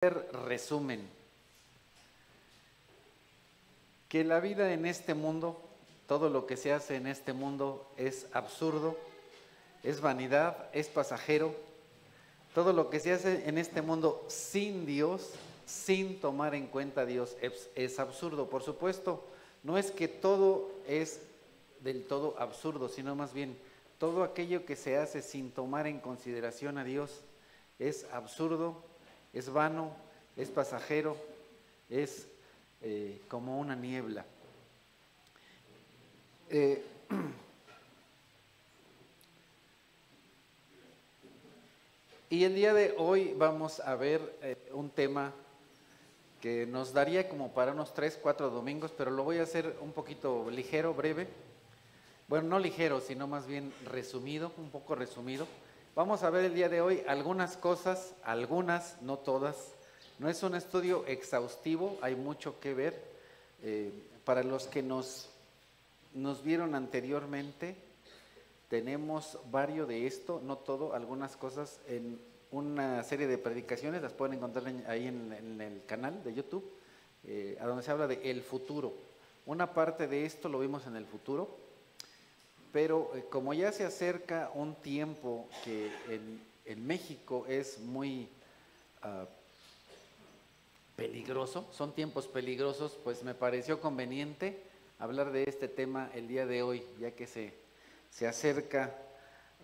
Resumen, que la vida en este mundo, todo lo que se hace en este mundo es absurdo, es vanidad, es pasajero. Todo lo que se hace en este mundo sin Dios, sin tomar en cuenta a Dios, es absurdo. Por supuesto, no es que todo es del todo absurdo, sino más bien todo aquello que se hace sin tomar en consideración a Dios es absurdo, es vano, es pasajero, es como una niebla. Y el día de hoy vamos a ver un tema que nos daría como para unos 3, 4 domingos, pero lo voy a hacer un poquito ligero, breve. Bueno, no ligero, sino más bien resumido, un poco resumido. Vamos a ver el día de hoy algunas cosas, algunas, no todas. No es un estudio exhaustivo, hay mucho que ver. Para los que nos vieron anteriormente, tenemos varios de esto, no todo, algunas cosas en una serie de predicaciones, las pueden encontrar ahí en el canal de YouTube, a donde se habla de el futuro. Una parte de esto lo vimos en el futuro, pero como ya se acerca un tiempo que en México es muy peligroso, son tiempos peligrosos, pues me pareció conveniente hablar de este tema el día de hoy, ya que se acerca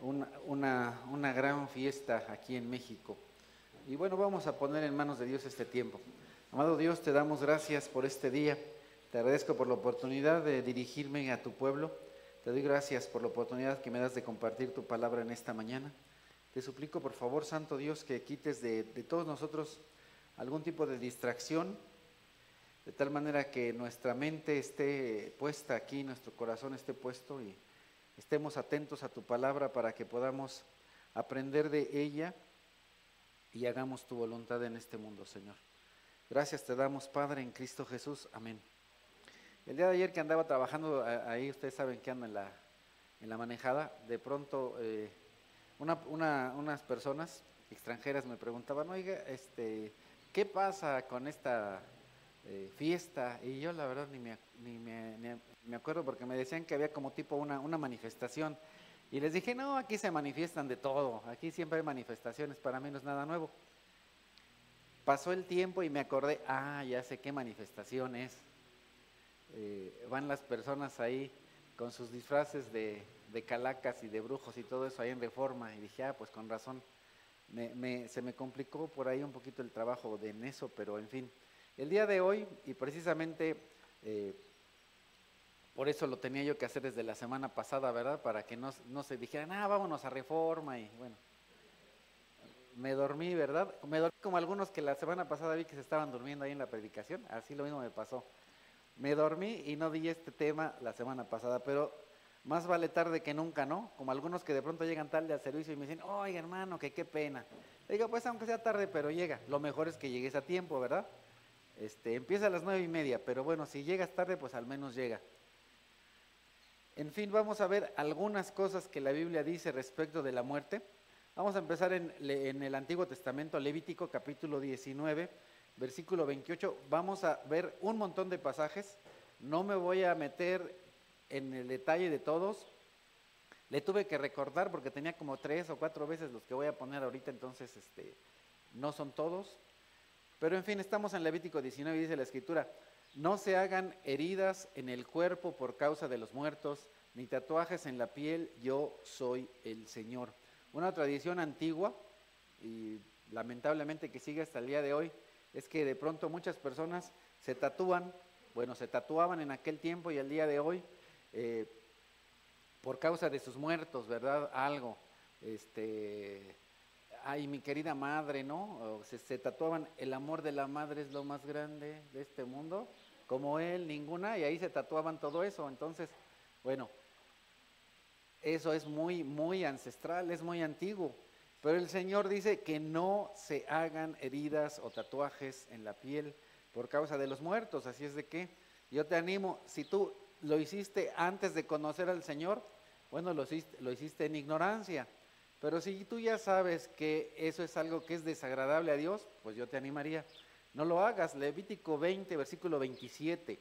una gran fiesta aquí en México. Y bueno, vamos a poner en manos de Dios este tiempo. Amado Dios, te damos gracias por este día. Te agradezco por la oportunidad de dirigirme a tu pueblo. Te doy gracias por la oportunidad que me das de compartir tu palabra en esta mañana. Te suplico, por favor, Santo Dios, que quites de todos nosotros algún tipo de distracción, de tal manera que nuestra mente esté puesta aquí, nuestro corazón esté puesto y estemos atentos a tu palabra para que podamos aprender de ella y hagamos tu voluntad en este mundo, Señor. Gracias te damos, Padre, en Cristo Jesús. Amén. El día de ayer que andaba trabajando ahí, ustedes saben que ando en la manejada, de pronto unas personas extranjeras me preguntaban, oiga, ¿qué pasa con esta fiesta? Y yo la verdad ni me acuerdo, porque me decían que había como tipo una manifestación, y les dije, no, aquí se manifiestan de todo, aquí siempre hay manifestaciones, para mí no es nada nuevo. Pasó el tiempo y me acordé, ya sé qué manifestación es. Van las personas ahí con sus disfraces de calacas y de brujos y todo eso ahí en Reforma, y dije, pues con razón, se me complicó por ahí un poquito el trabajo en eso, pero en fin. El día de hoy, y precisamente por eso lo tenía yo que hacer desde la semana pasada, ¿verdad? Para que no se dijeran, vámonos a Reforma, y bueno, me dormí, ¿verdad? Me dormí como algunos que la semana pasada vi que se estaban durmiendo ahí en la predicación, así lo mismo me pasó. Me dormí y no di este tema la semana pasada, pero más vale tarde que nunca, ¿no? Como algunos que de pronto llegan tarde al servicio y me dicen, oye hermano, que qué pena. Le digo, pues aunque sea tarde, pero llega. Lo mejor es que llegues a tiempo, ¿verdad? Empieza a las 9:30, pero bueno, si llegas tarde, pues al menos llega. En fin, vamos a ver algunas cosas que la Biblia dice respecto de la muerte. Vamos a empezar en el Antiguo Testamento, Levítico capítulo 19, versículo 28. Vamos a ver un montón de pasajes. No me voy a meter en el detalle de todos. Le tuve que recordar porque tenía como 3 o 4 veces los que voy a poner ahorita, entonces no son todos. Pero en fin, estamos en Levítico 19 y dice la Escritura, no se hagan heridas en el cuerpo por causa de los muertos, ni tatuajes en la piel, yo soy el Señor. Una tradición antigua y lamentablemente que sigue hasta el día de hoy, es que de pronto muchas personas se tatúan, se tatuaban en aquel tiempo y al día de hoy, por causa de sus muertos, ¿verdad? Algo, mi querida madre, ¿no? Se tatuaban, el amor de la madre es lo más grande de este mundo, como él, ninguna, y ahí se tatuaban todo eso. Entonces, bueno, eso es muy, muy ancestral, es muy antiguo. Pero el Señor dice que no se hagan heridas o tatuajes en la piel por causa de los muertos. Así es de que yo te animo, si tú lo hiciste antes de conocer al Señor, bueno, lo hiciste en ignorancia. Pero si tú ya sabes que eso es algo que es desagradable a Dios, pues yo te animaría, no lo hagas. Levítico 20, versículo 27.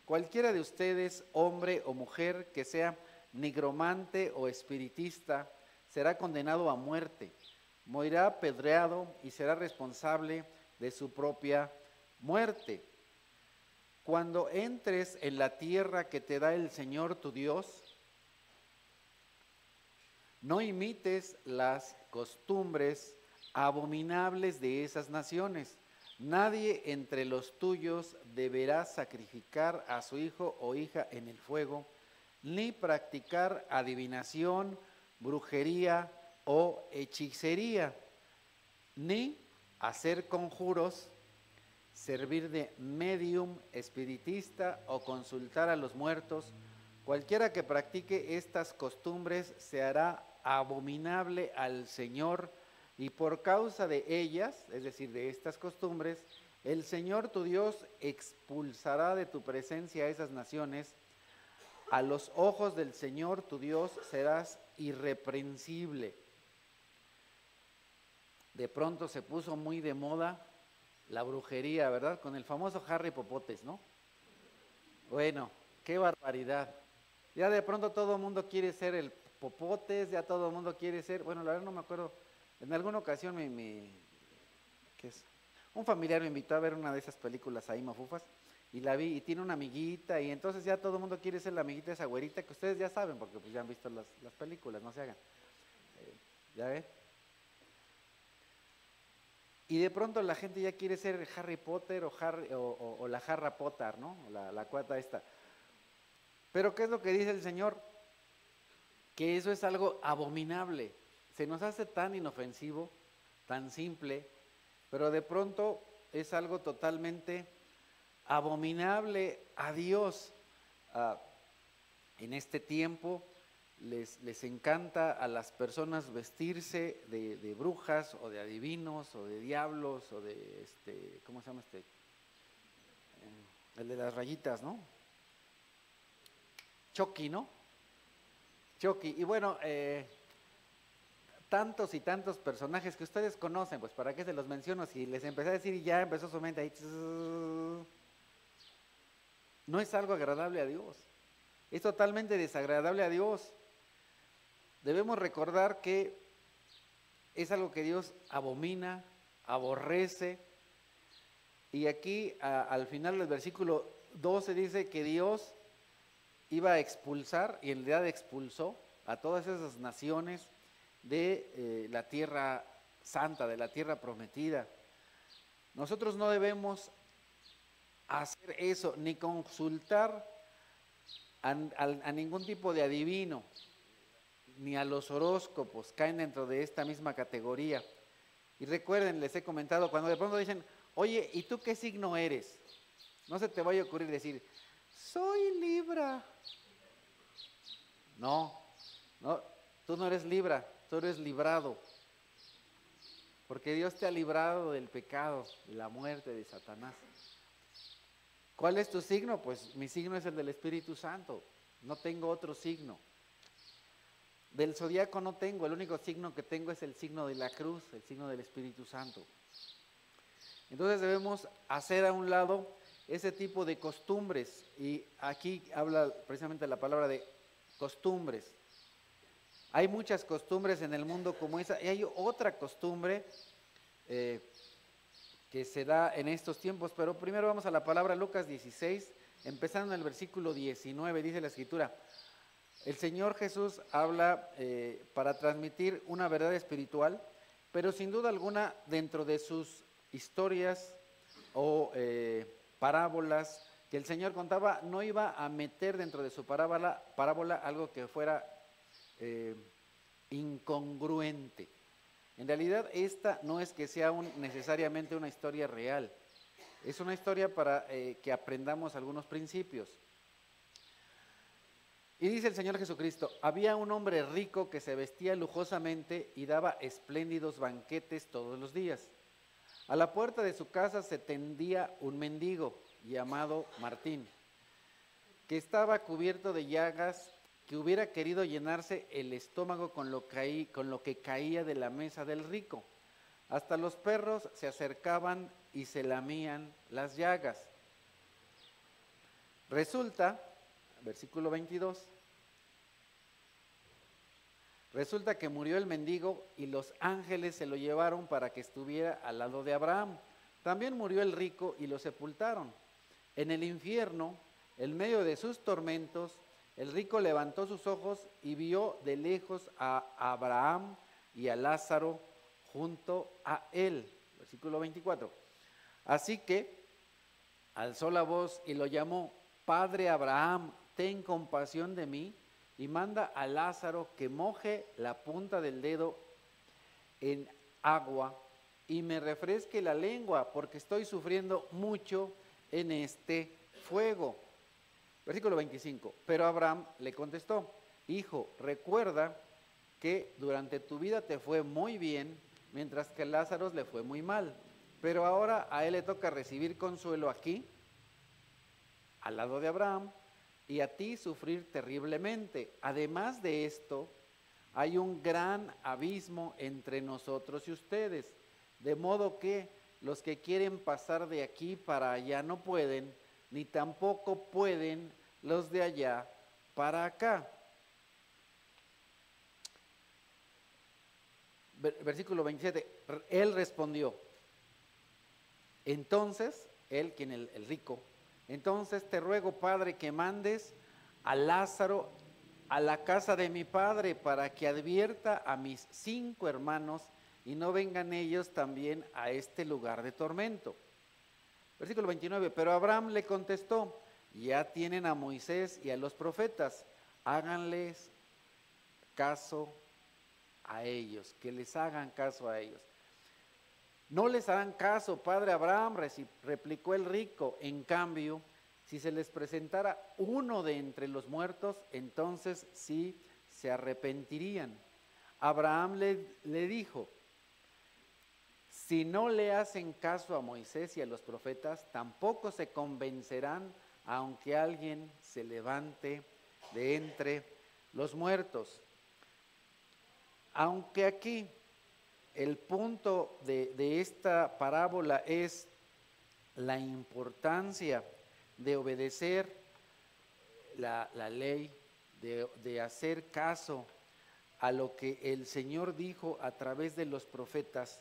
Cualquiera de ustedes, hombre o mujer, que sea nigromante o espiritista, será condenado a muerte, morirá apedreado y será responsable de su propia muerte. Cuando entres en la tierra que te da el Señor tu Dios, no imites las costumbres abominables de esas naciones. Nadie entre los tuyos deberá sacrificar a su hijo o hija en el fuego, ni practicar adivinación, brujería o hechicería, ni hacer conjuros, servir de medium, espiritista o consultar a los muertos. Cualquiera que practique estas costumbres se hará abominable al Señor, y por causa de ellas, es decir, de estas costumbres, el Señor tu Dios expulsará de tu presencia a esas naciones. A los ojos del Señor tu Dios serás irreprensible. De pronto se puso muy de moda la brujería, ¿verdad? Con el famoso Harry Popotes, ¿no? Bueno, qué barbaridad. Ya de pronto todo el mundo quiere ser el Popotes, ya todo el mundo quiere ser, bueno, la verdad no me acuerdo, en alguna ocasión ¿qué es? Un familiar me invitó a ver una de esas películas ahí, mafufas, y la vi, y tiene una amiguita, y entonces ya todo el mundo quiere ser la amiguita de esa güerita, que ustedes ya saben, porque pues ya han visto las películas, no se hagan. ¿Ya ven? Y de pronto la gente ya quiere ser Harry Potter o la Harra Potter, ¿no? La cuata esta. Pero ¿qué es lo que dice el Señor? Que eso es algo abominable. Se nos hace tan inofensivo, tan simple, pero de pronto es algo totalmente abominable a Dios. En este tiempo les encanta a las personas vestirse de brujas o de adivinos o de diablos o de ¿cómo se llama el de las rayitas, ¿no? Chucky, ¿no? Chucky. Y bueno, tantos y tantos personajes que ustedes conocen, pues para qué se los menciono si les empecé a decir y ya empezó su mente ahí. No es algo agradable a Dios. Es totalmente desagradable a Dios. Debemos recordar que es algo que Dios abomina, aborrece. Y aquí al final del versículo 12 dice que Dios iba a expulsar, y en realidad expulsó a todas esas naciones de la tierra santa, de la tierra prometida. Nosotros no debemos hacer eso, ni consultar a ningún tipo de adivino, ni a los horóscopos, caen dentro de esta misma categoría. Y recuerden, les he comentado, cuando de pronto dicen, oye, ¿y tú qué signo eres? No se te vaya a ocurrir decir, soy Libra. No, tú no eres Libra, tú eres librado. Porque Dios te ha librado del pecado, de la muerte, de Satanás. ¿Cuál es tu signo? Pues mi signo es el del Espíritu Santo, no tengo otro signo. Del zodiaco no tengo, el único signo que tengo es el signo de la cruz, el signo del Espíritu Santo. Entonces debemos hacer a un lado ese tipo de costumbres, y aquí habla precisamente la palabra de costumbres. Hay muchas costumbres en el mundo como esa, y hay otra costumbre que se da en estos tiempos, pero primero vamos a la palabra Lucas 16, empezando en el versículo 19, dice la Escritura. El Señor Jesús habla para transmitir una verdad espiritual, pero sin duda alguna dentro de sus historias o parábolas que el Señor contaba, no iba a meter dentro de su parábola algo que fuera incongruente. En realidad esta no es que sea necesariamente una historia real, es una historia para que aprendamos algunos principios. Y dice el Señor Jesucristo, había un hombre rico que se vestía lujosamente y daba espléndidos banquetes todos los días. A la puerta de su casa se tendía un mendigo llamado Martín, que estaba cubierto de llagas, que hubiera querido llenarse el estómago con lo que caía de la mesa del rico. Hasta los perros se acercaban y se lamían las llagas. Resulta, versículo 22, resulta que murió el mendigo y los ángeles se lo llevaron para que estuviera al lado de Abraham. También murió el rico y lo sepultaron. En el infierno, en medio de sus tormentos, el rico levantó sus ojos y vio de lejos a Abraham y a Lázaro junto a él. Versículo 24. Así que alzó la voz y lo llamó: Padre Abraham, ten compasión de mí y manda a Lázaro que moje la punta del dedo en agua y me refresque la lengua, porque estoy sufriendo mucho en este fuego. Versículo 25. Pero Abraham le contestó: Hijo, recuerda que durante tu vida te fue muy bien, mientras que a Lázaro le fue muy mal. Pero ahora a él le toca recibir consuelo aquí, al lado de Abraham, y a ti sufrir terriblemente. Además de esto, hay un gran abismo entre nosotros y ustedes, de modo que los que quieren pasar de aquí para allá no pueden, ni tampoco pueden los de allá para acá. Versículo 27, él respondió, entonces, él, quien el rico, entonces te ruego, Padre, que mandes a Lázaro a la casa de mi padre para que advierta a mis 5 hermanos y no vengan ellos también a este lugar de tormento. Versículo 29, pero Abraham le contestó, ya tienen a Moisés y a los profetas, háganles caso a ellos, que les hagan caso a ellos. No les harán caso, padre Abraham, replicó el rico. En cambio, si se les presentara uno de entre los muertos, entonces sí se arrepentirían. Abraham le dijo, si no le hacen caso a Moisés y a los profetas, tampoco se convencerán, aunque alguien se levante de entre los muertos. Aunque aquí el punto de esta parábola es la importancia de obedecer la ley, de hacer caso a lo que el Señor dijo a través de los profetas,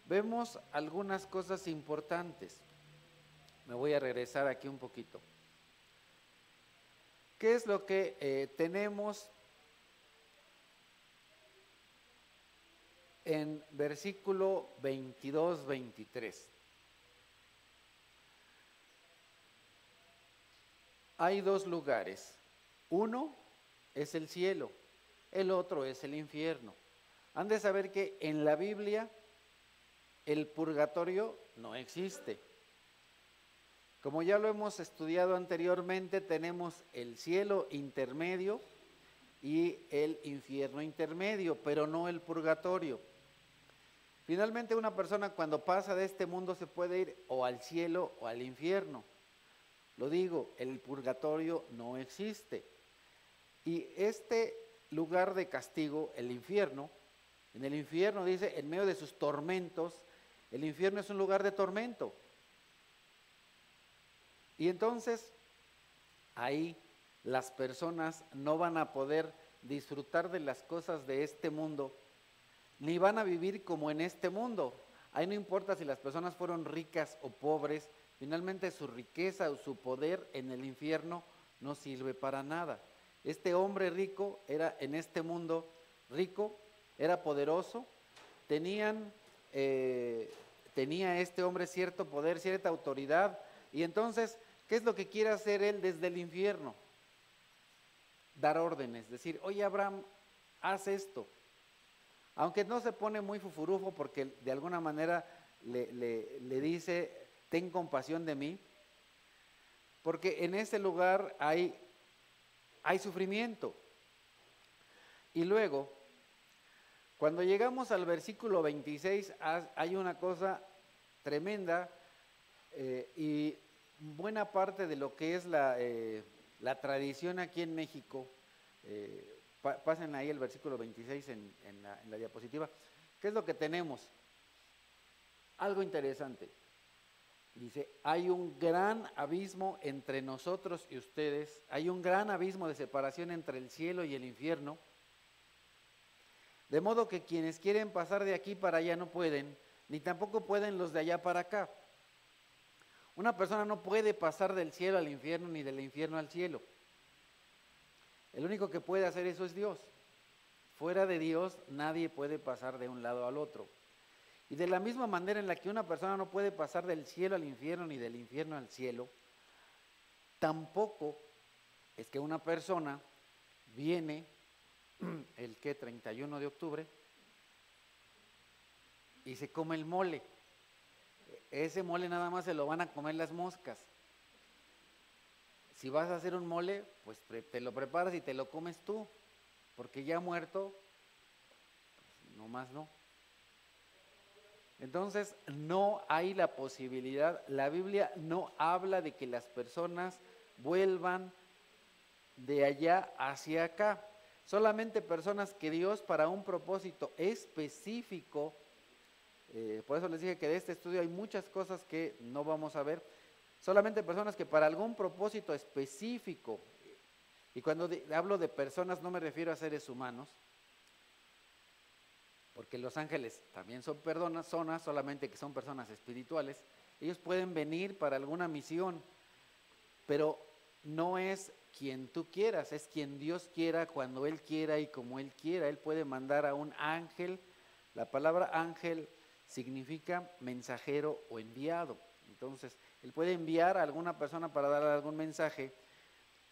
vemos algunas cosas importantes. Me voy a regresar aquí un poquito. ¿Qué es lo que tenemos en versículo 22-23? Hay 2 lugares. Uno es el cielo, el otro es el infierno. Han de saber que en la Biblia el purgatorio no existe. Como ya lo hemos estudiado anteriormente, tenemos el cielo intermedio y el infierno intermedio, pero no el purgatorio. Finalmente, una persona cuando pasa de este mundo se puede ir o al cielo o al infierno. Lo digo, el purgatorio no existe. Y este lugar de castigo, el infierno, en el infierno dice, en medio de sus tormentos, el infierno es un lugar de tormento. Y entonces, ahí las personas no van a poder disfrutar de las cosas de este mundo, ni van a vivir como en este mundo. Ahí no importa si las personas fueron ricas o pobres, finalmente su riqueza o su poder en el infierno no sirve para nada. Este hombre rico era en este mundo rico, era poderoso, tenía este hombre cierto poder, cierta autoridad, y entonces, ¿qué es lo que quiere hacer él desde el infierno? Dar órdenes, decir, oye Abraham, haz esto. Aunque no se pone muy fufurufo porque de alguna manera le dice, ten compasión de mí, porque en ese lugar hay sufrimiento. Y luego, cuando llegamos al versículo 26, hay una cosa tremenda y buena parte de lo que es la tradición aquí en México, pasen ahí el versículo 26 en la diapositiva. ¿Qué es lo que tenemos? Algo interesante. Dice, hay un gran abismo entre nosotros y ustedes, hay un gran abismo de separación entre el cielo y el infierno, de modo que quienes quieren pasar de aquí para allá no pueden, ni tampoco pueden los de allá para acá. Una persona no puede pasar del cielo al infierno, ni del infierno al cielo. El único que puede hacer eso es Dios. Fuera de Dios nadie puede pasar de un lado al otro. Y de la misma manera en la que una persona no puede pasar del cielo al infierno ni del infierno al cielo, tampoco es que una persona viene el 31 de octubre y se come el mole. Ese mole nada más se lo van a comer las moscas. Si vas a hacer un mole, pues te lo preparas y te lo comes tú, porque ya muerto, pues, nomás no. Entonces no hay la posibilidad, la Biblia no habla de que las personas vuelvan de allá hacia acá. Solamente personas que Dios para un propósito específico, por eso les dije que de este estudio hay muchas cosas que no vamos a ver, solamente personas que para algún propósito específico, y cuando hablo de personas no me refiero a seres humanos, porque los ángeles también son personas, solamente que son personas espirituales. Ellos pueden venir para alguna misión, pero no es quien tú quieras, es quien Dios quiera, cuando Él quiera y como Él quiera. Él puede mandar a un ángel. La palabra ángel significa mensajero o enviado. Entonces, Él puede enviar a alguna persona para darle algún mensaje,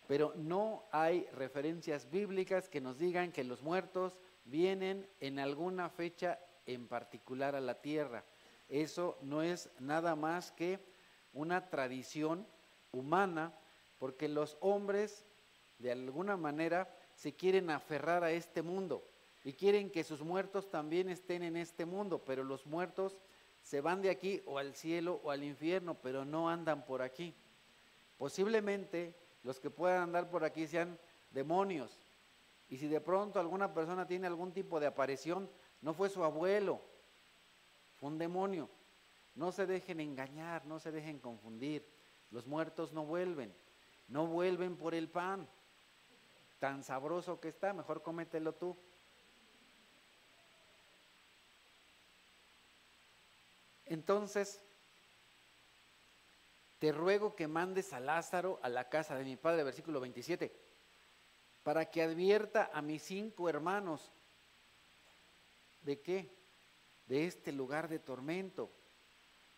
pero no hay referencias bíblicas que nos digan que los muertos vienen en alguna fecha en particular a la tierra. Eso no es nada más que una tradición humana, porque los hombres de alguna manera se quieren aferrar a este mundo y quieren que sus muertos también estén en este mundo, pero los muertos se van de aquí o al cielo o al infierno, pero no andan por aquí. Posiblemente los que puedan andar por aquí sean demonios. Y si de pronto alguna persona tiene algún tipo de aparición, no fue su abuelo, fue un demonio. No se dejen engañar, no se dejen confundir. Los muertos no vuelven por el pan. Tan sabroso que está, mejor cómetelo tú. Entonces, te ruego que mandes a Lázaro a la casa de mi padre, versículo 27, para que advierta a mis 5 hermanos. ¿De qué? De este lugar de tormento.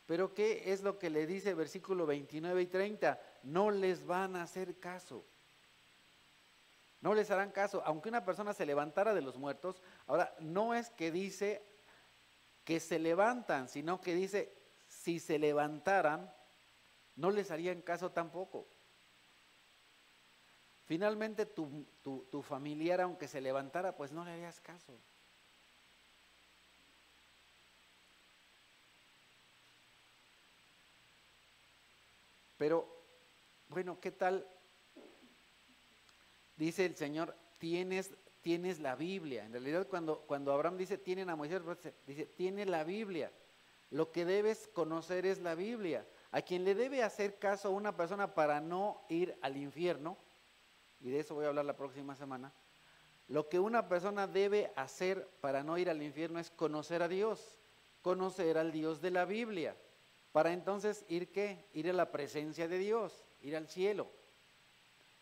Pero ¿qué es lo que le dice versículo 29 y 30? No les van a hacer caso. No les harán caso. Aunque una persona se levantara de los muertos, ahora no es que dice que se levantan, sino que dice, si se levantaran, no les harían caso tampoco. Finalmente tu familiar, aunque se levantara, pues no le harías caso. Pero, bueno, ¿qué tal? Dice el Señor, tienes la Biblia. En realidad cuando Abraham dice, tienen a Moisés, dice, tiene la Biblia. Lo que debes conocer es la Biblia. A quien le debe hacer caso a una persona para no ir al infierno, y de eso voy a hablar la próxima semana, lo que una persona debe hacer para no ir al infierno es conocer a Dios, conocer al Dios de la Biblia, para entonces ir ¿qué? Ir a la presencia de Dios, ir al cielo.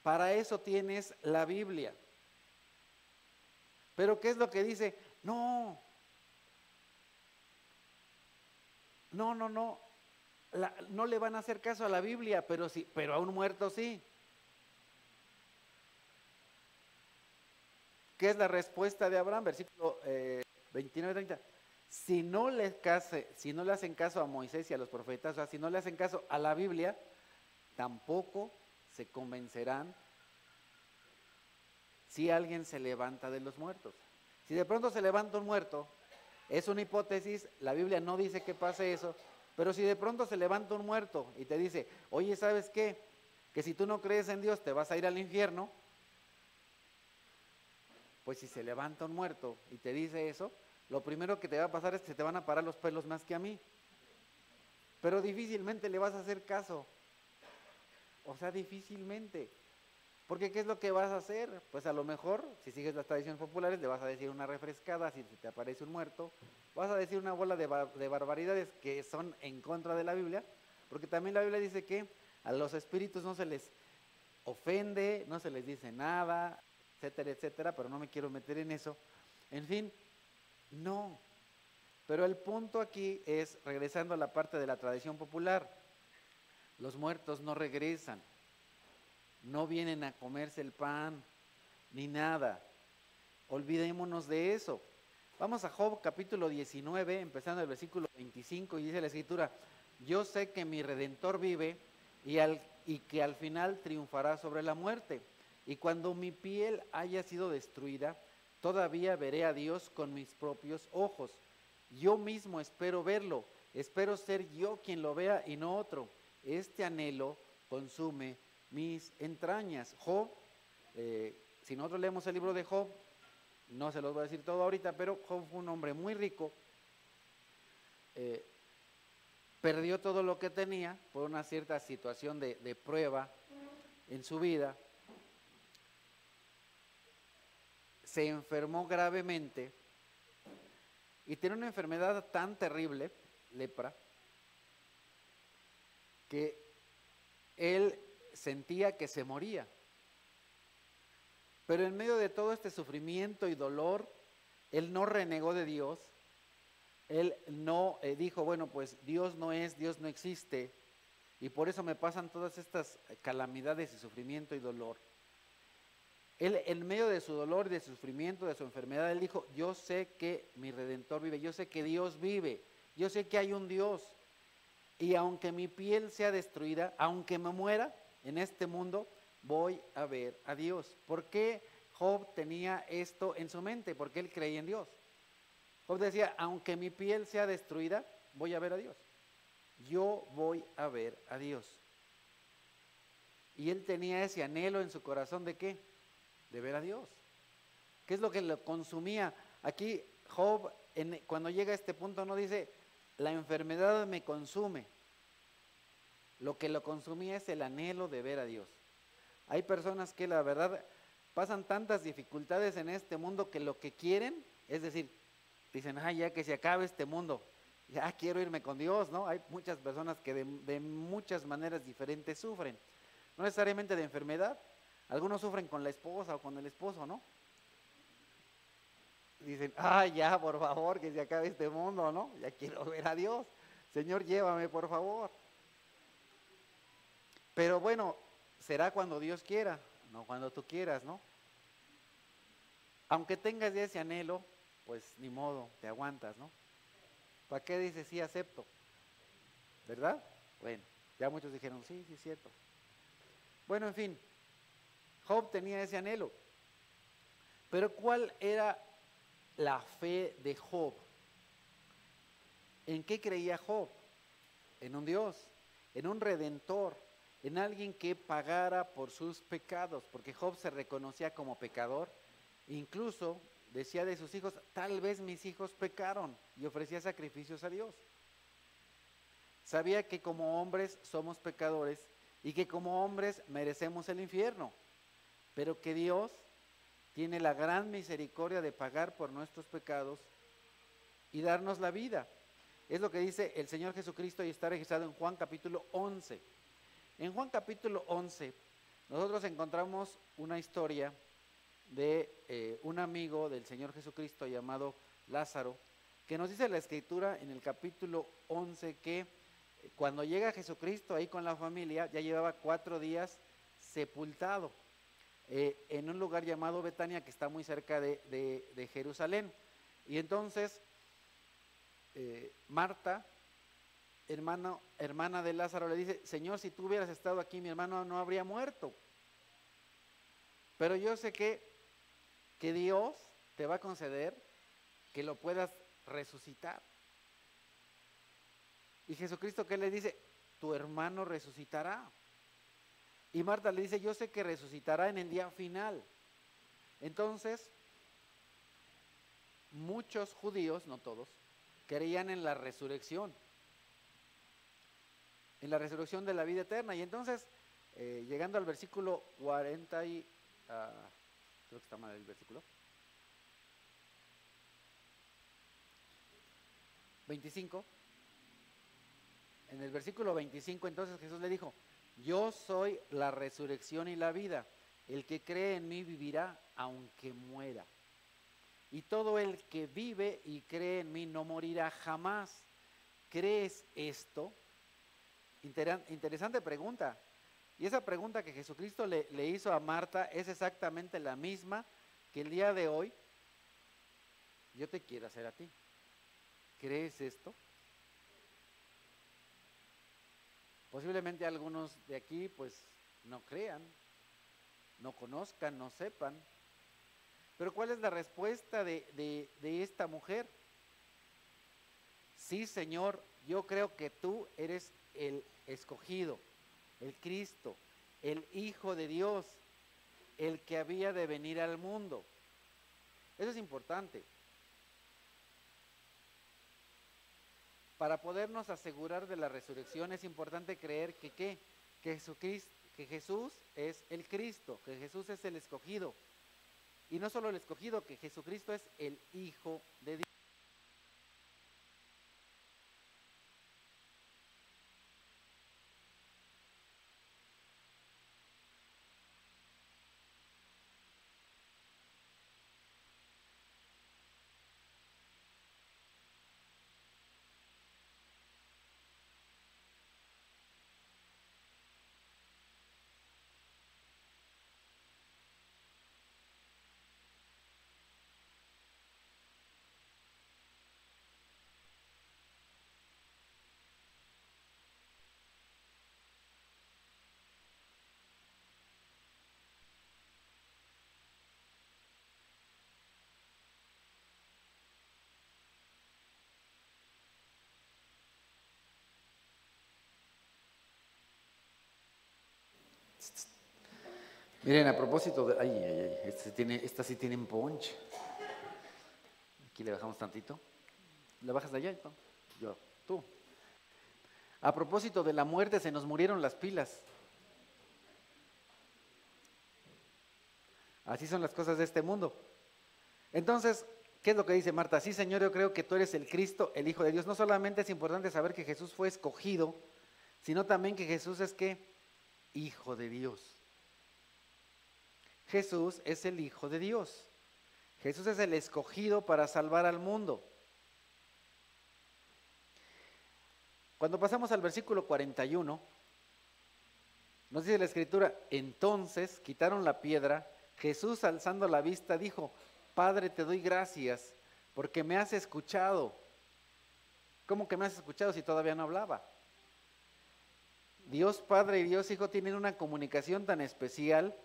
Para eso tienes la Biblia. Pero ¿qué es lo que dice? No, no le van a hacer caso a la Biblia, pero sí, pero a un muerto sí. ¿Qué es la respuesta de Abraham? Versículo 29-30. Si no le hacen caso a Moisés y a los profetas, o sea, si no le hacen caso a la Biblia, tampoco se convencerán si alguien se levanta de los muertos. Si de pronto se levanta un muerto, es una hipótesis, la Biblia no dice que pase eso, pero si de pronto se levanta un muerto y te dice, oye, ¿sabes qué? que si tú no crees en Dios te vas a ir al infierno, pues si se levanta un muerto y te dice eso, lo primero que te va a pasar es que se te van a parar los pelos más que a mí. Pero difícilmente le vas a hacer caso. O sea, difícilmente. Porque ¿qué es lo que vas a hacer? Pues a lo mejor, si sigues las tradiciones populares, le vas a decir una refrescada si te aparece un muerto, vas a decir una bola de barbaridades que son en contra de la Biblia, porque también la Biblia dice que a los espíritus no se les ofende, no se les dice nada, etcétera, etcétera, pero no me quiero meter en eso. En fin, no. Pero el punto aquí es, regresando a la parte de la tradición popular, los muertos no regresan. No vienen a comerse el pan, ni nada. Olvidémonos de eso. Vamos a Job capítulo 19, empezando el versículo 25, y dice la escritura: yo sé que mi Redentor vive y que al final triunfará sobre la muerte. Y cuando mi piel haya sido destruida, todavía veré a Dios con mis propios ojos. Yo mismo espero verlo, espero ser yo quien lo vea y no otro. Este anhelo consume mis entrañas. Job, si nosotros leemos el libro de Job, no se los voy a decir todo ahorita, pero Job fue un hombre muy rico, perdió todo lo que tenía por una cierta situación de prueba en su vida, se enfermó gravemente y tenía una enfermedad tan terrible, lepra, que él sentía que se moría. Pero en medio de todo este sufrimiento y dolor, él no renegó de Dios, él no dijo, bueno, pues Dios no es, Dios no existe, y por eso me pasan todas estas calamidades y sufrimiento y dolor. Él, en medio de su dolor, de su sufrimiento, de su enfermedad, él dijo, yo sé que mi Redentor vive, yo sé que Dios vive, yo sé que hay un Dios, y aunque mi piel sea destruida, aunque me muera en este mundo, voy a ver a Dios. ¿Por qué Job tenía esto en su mente? Porque él creía en Dios. Job decía, aunque mi piel sea destruida, voy a ver a Dios. Yo voy a ver a Dios. Y él tenía ese anhelo en su corazón ¿de qué? De ver a Dios. ¿Qué es lo que lo consumía? Aquí Job, cuando llega a este punto, no dice, la enfermedad me consume. Lo que lo consumía es el anhelo de ver a Dios. Hay personas que la verdad pasan tantas dificultades en este mundo que lo que quieren, es decir, dicen, ay, ya que se acabe este mundo, ya quiero irme con Dios, ¿no? Hay muchas personas que de muchas maneras diferentes sufren, no necesariamente de enfermedad, algunos sufren con la esposa o con el esposo, ¿no? Dicen, ay, ya, por favor, que se acabe este mundo, ¿no? Ya quiero ver a Dios, Señor, llévame, por favor. Pero bueno, será cuando Dios quiera, no cuando tú quieras, ¿no? Aunque tengas ya ese anhelo, pues ni modo, te aguantas, ¿no? ¿Para qué dices sí acepto? ¿Verdad? Bueno, ya muchos dijeron sí, sí es cierto. Bueno, en fin, Job tenía ese anhelo. Pero ¿cuál era la fe de Job? ¿En qué creía Job? En un Dios, en un Redentor, en alguien que pagara por sus pecados, porque Job se reconocía como pecador, incluso decía de sus hijos, tal vez mis hijos pecaron, y ofrecía sacrificios a Dios. Sabía que como hombres somos pecadores y que como hombres merecemos el infierno, pero que Dios tiene la gran misericordia de pagar por nuestros pecados y darnos la vida. Es lo que dice el Señor Jesucristo y está registrado en Juan capítulo 11. En Juan capítulo 11 nosotros encontramos una historia de un amigo del Señor Jesucristo llamado Lázaro, que nos dice la Escritura en el capítulo 11 que cuando llega Jesucristo ahí con la familia, ya llevaba 4 días sepultado en un lugar llamado Betania, que está muy cerca de Jerusalén. Y entonces Marta, hermana de Lázaro, le dice, Señor, si tú hubieras estado aquí, mi hermano no habría muerto. Pero yo sé que Dios te va a conceder que lo puedas resucitar. Y Jesucristo, ¿qué le dice? Tu hermano resucitará. Y Marta le dice, yo sé que resucitará en el día final. Entonces, muchos judíos, no todos, creían en la resurrección de la vida eterna. Y entonces, llegando al versículo 40 y... creo que está mal el versículo. 25. En el versículo 25, entonces Jesús le dijo, yo soy la resurrección y la vida. El que cree en mí vivirá aunque muera. Y todo el que vive y cree en mí no morirá jamás. ¿Crees esto? Interesante pregunta. Y esa pregunta que Jesucristo le hizo a Marta es exactamente la misma que el día de hoy yo te quiero hacer a ti. ¿Crees esto? Posiblemente algunos de aquí pues no crean, no conozcan, no sepan. Pero ¿cuál es la respuesta de esta mujer? Sí, Señor, yo creo que tú eres el escogido, el Cristo, el Hijo de Dios, el que había de venir al mundo. Eso es importante. Para podernos asegurar de la resurrección es importante creer que ¿qué? Que Jesús es el Cristo, que Jesús es el escogido. Y no solo el escogido, que Jesucristo es el Hijo de Dios. Miren, a propósito de... Esta sí tiene punch. Aquí le bajamos tantito. ¿Le bajas de allá? ¿No? Tú. A propósito de la muerte, se nos murieron las pilas. Así son las cosas de este mundo. Entonces, ¿qué es lo que dice Marta? Sí, Señor, yo creo que tú eres el Cristo, el Hijo de Dios. No solamente es importante saber que Jesús fue escogido, sino también que Jesús es ¿qué? Hijo de Dios. Jesús es el Hijo de Dios. Jesús es el escogido para salvar al mundo. Cuando pasamos al versículo 41, nos dice la Escritura, entonces quitaron la piedra, Jesús alzando la vista dijo, Padre, te doy gracias porque me has escuchado. ¿Cómo que me has escuchado si todavía no hablaba? Dios Padre y Dios Hijo tienen una comunicación tan especial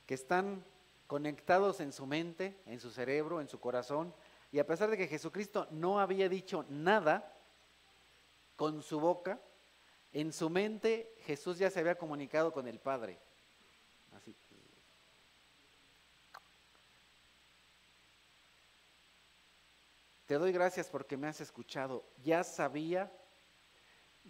que están conectados en su mente, en su cerebro, en su corazón, y a pesar de que Jesucristo no había dicho nada con su boca, en su mente Jesús ya se había comunicado con el Padre. Así. Te doy gracias porque me has escuchado. Ya sabía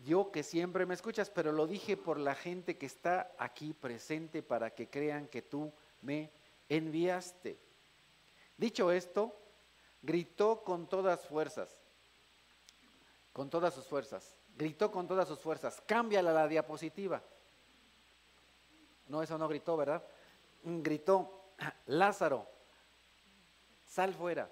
yo que siempre me escuchas, pero lo dije por la gente que está aquí presente para que crean que tú me enviaste. Dicho esto, gritó con todas sus fuerzas. Gritó con todas sus fuerzas. Cámbiala la diapositiva. No, eso no gritó, ¿verdad? Gritó, Lázaro, sal fuera.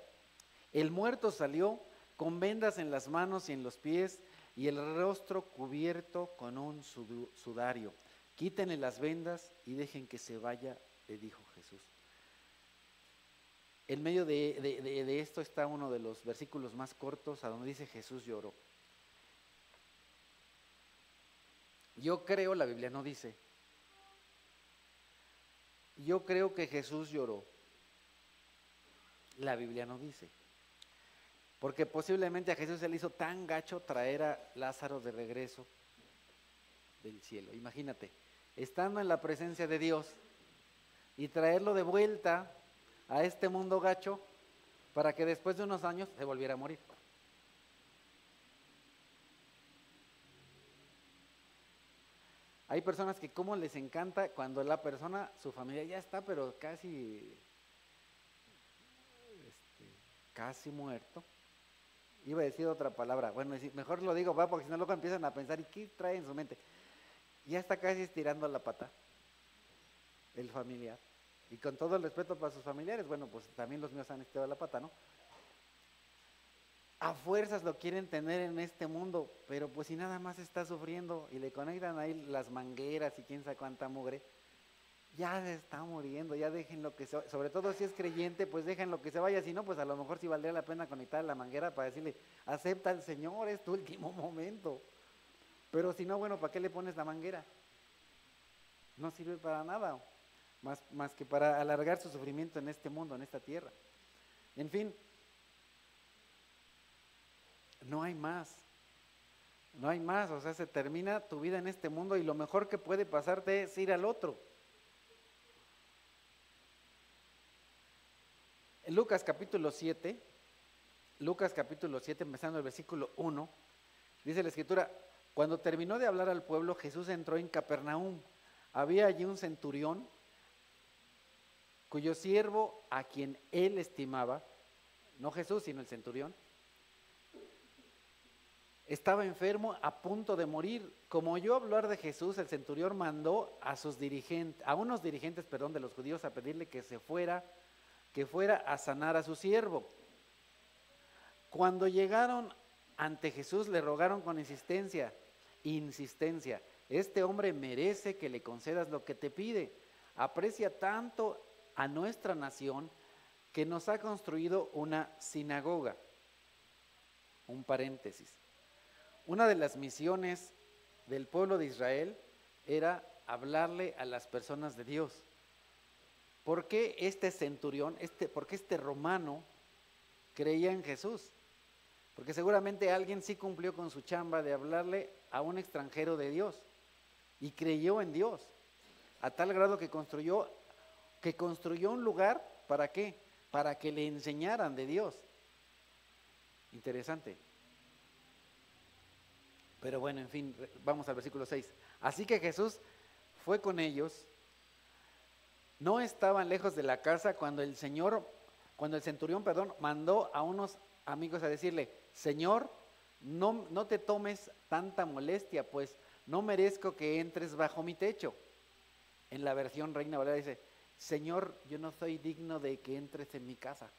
El muerto salió con vendas en las manos y en los pies y el rostro cubierto con un sudario. Quítenle las vendas y dejen que se vaya, le dijo Jesús. En medio de esto está uno de los versículos más cortos a donde dice Jesús lloró. Yo creo, la Biblia no dice, yo creo que Jesús lloró. La Biblia no dice. Porque posiblemente a Jesús se le hizo tan gacho traer a Lázaro de regreso del cielo. Imagínate, estando en la presencia de Dios, y traerlo de vuelta a este mundo gacho para que después de unos años se volviera a morir. Hay personas que como les encanta cuando la persona, su familia ya está, pero casi muerto. Iba a decir otra palabra, bueno, mejor lo digo, va, porque si no luego empiezan a pensar, ¿y qué trae en su mente? Ya está casi estirando la pata, el familiar. Y con todo el respeto para sus familiares, bueno, pues también los míos han estirado la pata, ¿no? A fuerzas lo quieren tener en este mundo, pero pues si nada más está sufriendo y le conectan ahí las mangueras y quién sabe cuánta mugre, ya se está muriendo, ya déjenlo que se, sobre todo si es creyente, pues déjenlo que se vaya, si no, pues a lo mejor sí valdría la pena conectar la manguera para decirle, acepta al Señor, es tu último momento. Pero si no, bueno, ¿para qué le pones la manguera? No sirve para nada, más que para alargar su sufrimiento en este mundo, en esta tierra. En fin, no hay más, o sea, se termina tu vida en este mundo y lo mejor que puede pasarte es ir al otro. En Lucas capítulo 7, empezando el versículo 1, dice la escritura, cuando terminó de hablar al pueblo, Jesús entró en Capernaum. Había allí un centurión cuyo siervo, a quien él estimaba, no Jesús, sino el centurión, estaba enfermo a punto de morir. Como oyó hablar de Jesús, el centurión mandó a unos dirigentes de los judíos a pedirle que fuera a sanar a su siervo. Cuando llegaron ante Jesús, le rogaron con insistencia, este hombre merece que le concedas lo que te pide. Aprecia tanto a nuestra nación que nos ha construido una sinagoga. Un paréntesis. Una de las misiones del pueblo de Israel era hablarle a las personas de Dios. ¿Por qué este centurión, por qué este romano creía en Jesús? Porque seguramente alguien sí cumplió con su chamba de hablarle a un extranjero de Dios y creyó en Dios, a tal grado que construyó un lugar, ¿para qué? Para que le enseñaran de Dios. Interesante. Pero bueno, en fin, vamos al versículo 6. Así que Jesús fue con ellos. No estaban lejos de la casa cuando el centurión, mandó a unos amigos a decirle, Señor, no te tomes tanta molestia, pues no merezco que entres bajo mi techo. En la versión Reina Valera dice, Señor, yo no soy digno de que entres en mi casa.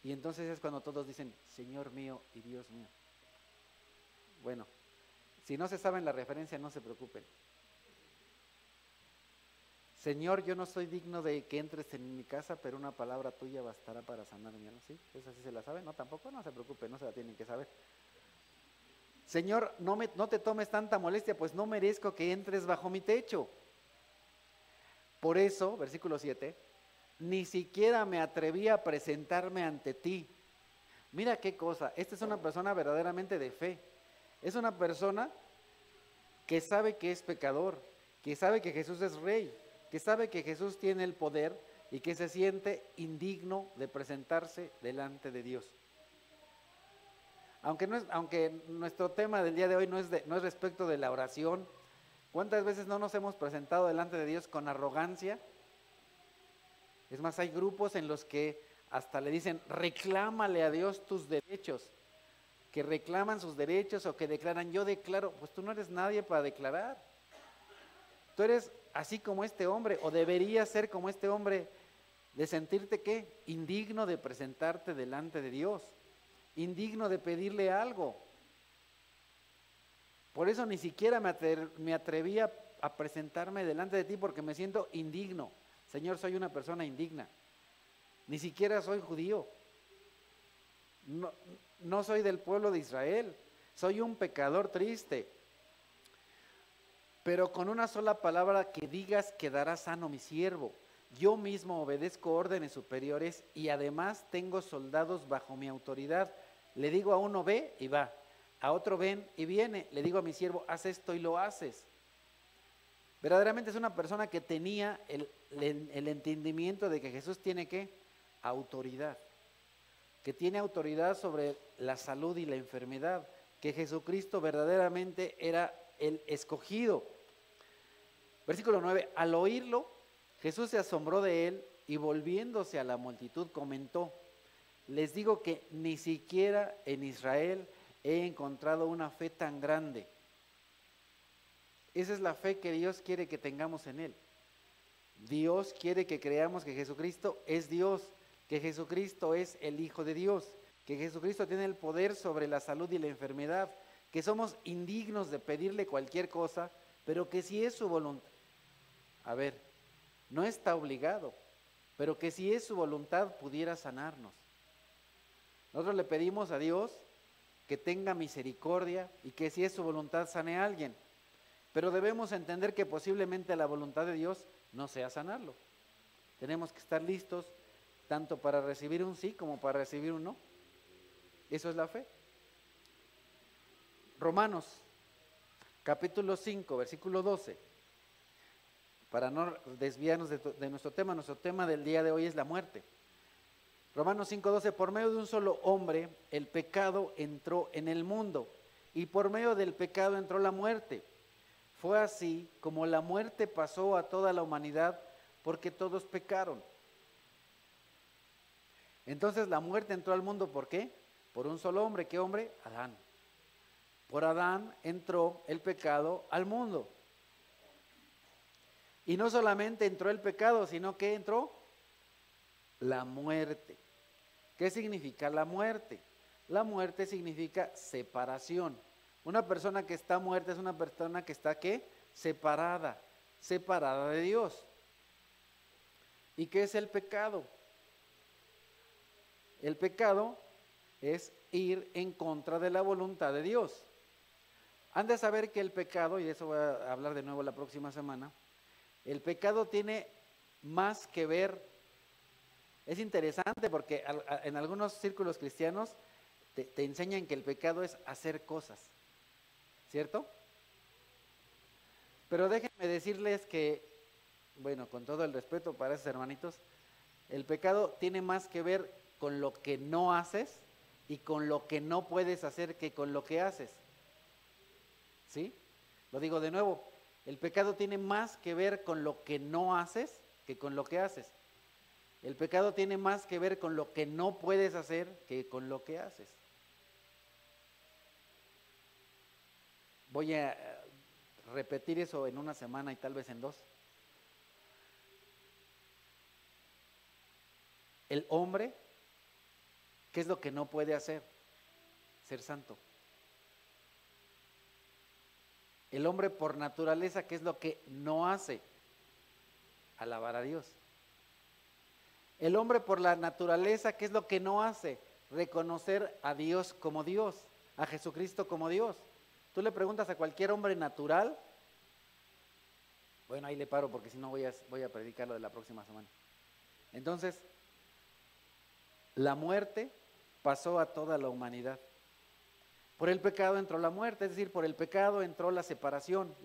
Y entonces es cuando todos dicen, Señor mío y Dios mío. Bueno, si no se saben la referencia, no se preocupen. Señor, yo no soy digno de que entres en mi casa, pero una palabra tuya bastará para sanar mi alma. ¿Sí? ¿Esa sí se la saben? No, tampoco, no se preocupen, no se la tienen que saber. Señor, no te tomes tanta molestia, pues no merezco que entres bajo mi techo. Por eso, versículo 7, ni siquiera me atreví a presentarme ante ti. Mira qué cosa, esta es una persona verdaderamente de fe. Es una persona que sabe que es pecador, que sabe que Jesús es rey, que sabe que Jesús tiene el poder y que se siente indigno de presentarse delante de Dios. Aunque nuestro tema del día de hoy no es respecto de la oración, ¿cuántas veces no nos hemos presentado delante de Dios con arrogancia? Es más, hay grupos en los que hasta le dicen, reclámale a Dios tus derechos, que reclaman sus derechos o que declaran, yo declaro, pues tú no eres nadie para declarar. Tú eres así como este hombre, o deberías ser como este hombre, de sentirte ¿qué? Indigno de presentarte delante de Dios, indigno de pedirle algo. Por eso ni siquiera me atreví a presentarme delante de ti porque me siento indigno. Señor, soy una persona indigna. Ni siquiera soy judío. No soy del pueblo de Israel. Soy un pecador triste. Pero con una sola palabra que digas quedará sano mi siervo. Yo mismo obedezco órdenes superiores y además tengo soldados bajo mi autoridad. Le digo a uno ve y va, a otro ven y viene. Le digo a mi siervo haz esto y lo haces. Verdaderamente es una persona que tenía el entendimiento de que Jesús tiene ¿qué? Autoridad, que tiene autoridad sobre la salud y la enfermedad, que Jesucristo verdaderamente era el escogido. Versículo 9, al oírlo, Jesús se asombró de él y volviéndose a la multitud comentó, les digo que ni siquiera en Israel he encontrado una fe tan grande. Esa es la fe que Dios quiere que tengamos en Él. Dios quiere que creamos que Jesucristo es Dios, que Jesucristo es el Hijo de Dios, que Jesucristo tiene el poder sobre la salud y la enfermedad, que somos indignos de pedirle cualquier cosa, pero que si es su voluntad, a ver, no está obligado, pero que si es su voluntad pudiera sanarnos. Nosotros le pedimos a Dios que tenga misericordia y que si es su voluntad sane a alguien. Pero debemos entender que posiblemente la voluntad de Dios no sea sanarlo. Tenemos que estar listos tanto para recibir un sí como para recibir un no. Eso es la fe. Romanos, capítulo 5, versículo 12. Para no desviarnos de nuestro tema del día de hoy es la muerte. Romanos 5:12, por medio de un solo hombre el pecado entró en el mundo y por medio del pecado entró la muerte. Fue así como la muerte pasó a toda la humanidad porque todos pecaron. Entonces la muerte entró al mundo, ¿por qué? Por un solo hombre. ¿Qué hombre? Adán. Por Adán entró el pecado al mundo. Y no solamente entró el pecado, sino que entró la muerte. ¿Qué significa la muerte? La muerte significa separación. Una persona que está muerta es una persona que está ¿qué? Separada de Dios. ¿Y qué es el pecado? El pecado es ir en contra de la voluntad de Dios. Han de saber que el pecado, y de eso voy a hablar de nuevo la próxima semana, el pecado tiene más que ver, es interesante porque en algunos círculos cristianos te enseñan que el pecado es hacer cosas, ¿cierto? Pero déjenme decirles que, bueno, con todo el respeto para esos hermanitos, el pecado tiene más que ver con lo que no haces y con lo que no puedes hacer que con lo que haces. ¿Sí? Lo digo de nuevo, el pecado tiene más que ver con lo que no haces que con lo que haces. El pecado tiene más que ver con lo que no puedes hacer que con lo que haces. Voy a repetir eso en una semana y tal vez en 2. El hombre, ¿qué es lo que no puede hacer? Ser santo. El hombre por naturaleza, ¿qué es lo que no hace? Alabar a Dios. El hombre por la naturaleza, ¿qué es lo que no hace? Reconocer a Dios como Dios, a Jesucristo como Dios. Tú le preguntas a cualquier hombre natural, bueno, ahí le paro porque si no voy a predicar lo de la próxima semana. Entonces, la muerte pasó a toda la humanidad. Por el pecado entró la muerte, es decir, por el pecado entró la separación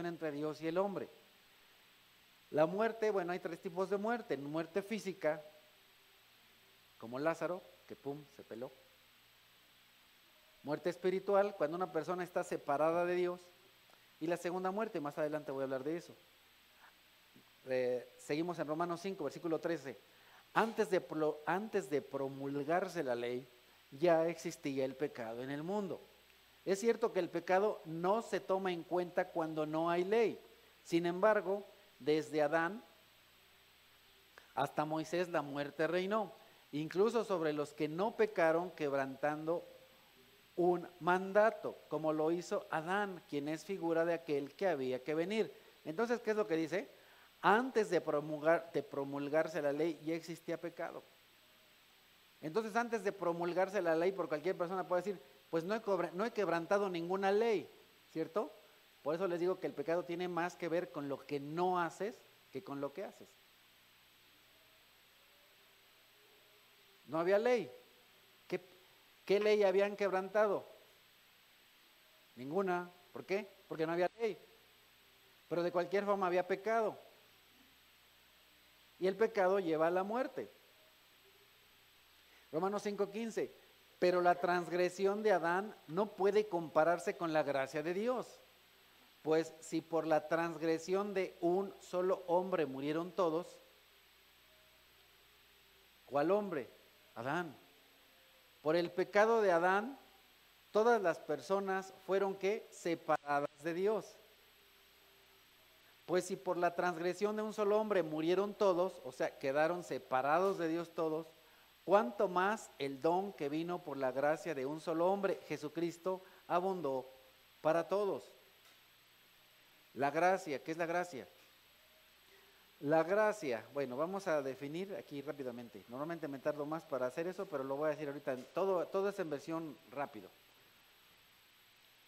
entre Dios y el hombre. La muerte, bueno, hay 3 tipos de muerte. Muerte física, como Lázaro, que pum, se peló. Muerte espiritual, cuando una persona está separada de Dios. Y la segunda muerte, más adelante voy a hablar de eso. Seguimos en Romanos 5, versículo 13. Antes de promulgarse la ley, ya existía el pecado en el mundo. Es cierto que el pecado no se toma en cuenta cuando no hay ley. Sin embargo, desde Adán hasta Moisés la muerte reinó, incluso sobre los que no pecaron quebrantando un mandato, como lo hizo Adán, quien es figura de aquel que había que venir. Entonces, ¿qué es lo que dice? Antes de promulgarse la ley ya existía pecado. Entonces, antes de promulgarse la ley, por cualquier persona puede decir, pues no he quebrantado ninguna ley, ¿cierto? Por eso les digo que el pecado tiene más que ver con lo que no haces que con lo que haces. No había ley. ¿Qué ley habían quebrantado? Ninguna. ¿Por qué? Porque no había ley. Pero de cualquier forma había pecado. Y el pecado lleva a la muerte. Romanos 5:15. Pero la transgresión de Adán no puede compararse con la gracia de Dios. Pues si por la transgresión de un solo hombre murieron todos, ¿cuál hombre? Adán. Por el pecado de Adán, todas las personas fueron ¿qué? Separadas de Dios. Pues si por la transgresión de un solo hombre murieron todos, o sea, quedaron separados de Dios todos, ¿cuánto más el don que vino por la gracia de un solo hombre, Jesucristo, abundó para todos? La gracia, ¿qué es la gracia? La gracia, bueno, vamos a definir aquí rápidamente. Normalmente me tardo más para hacer eso, pero lo voy a decir ahorita. Todo es en versión rápido.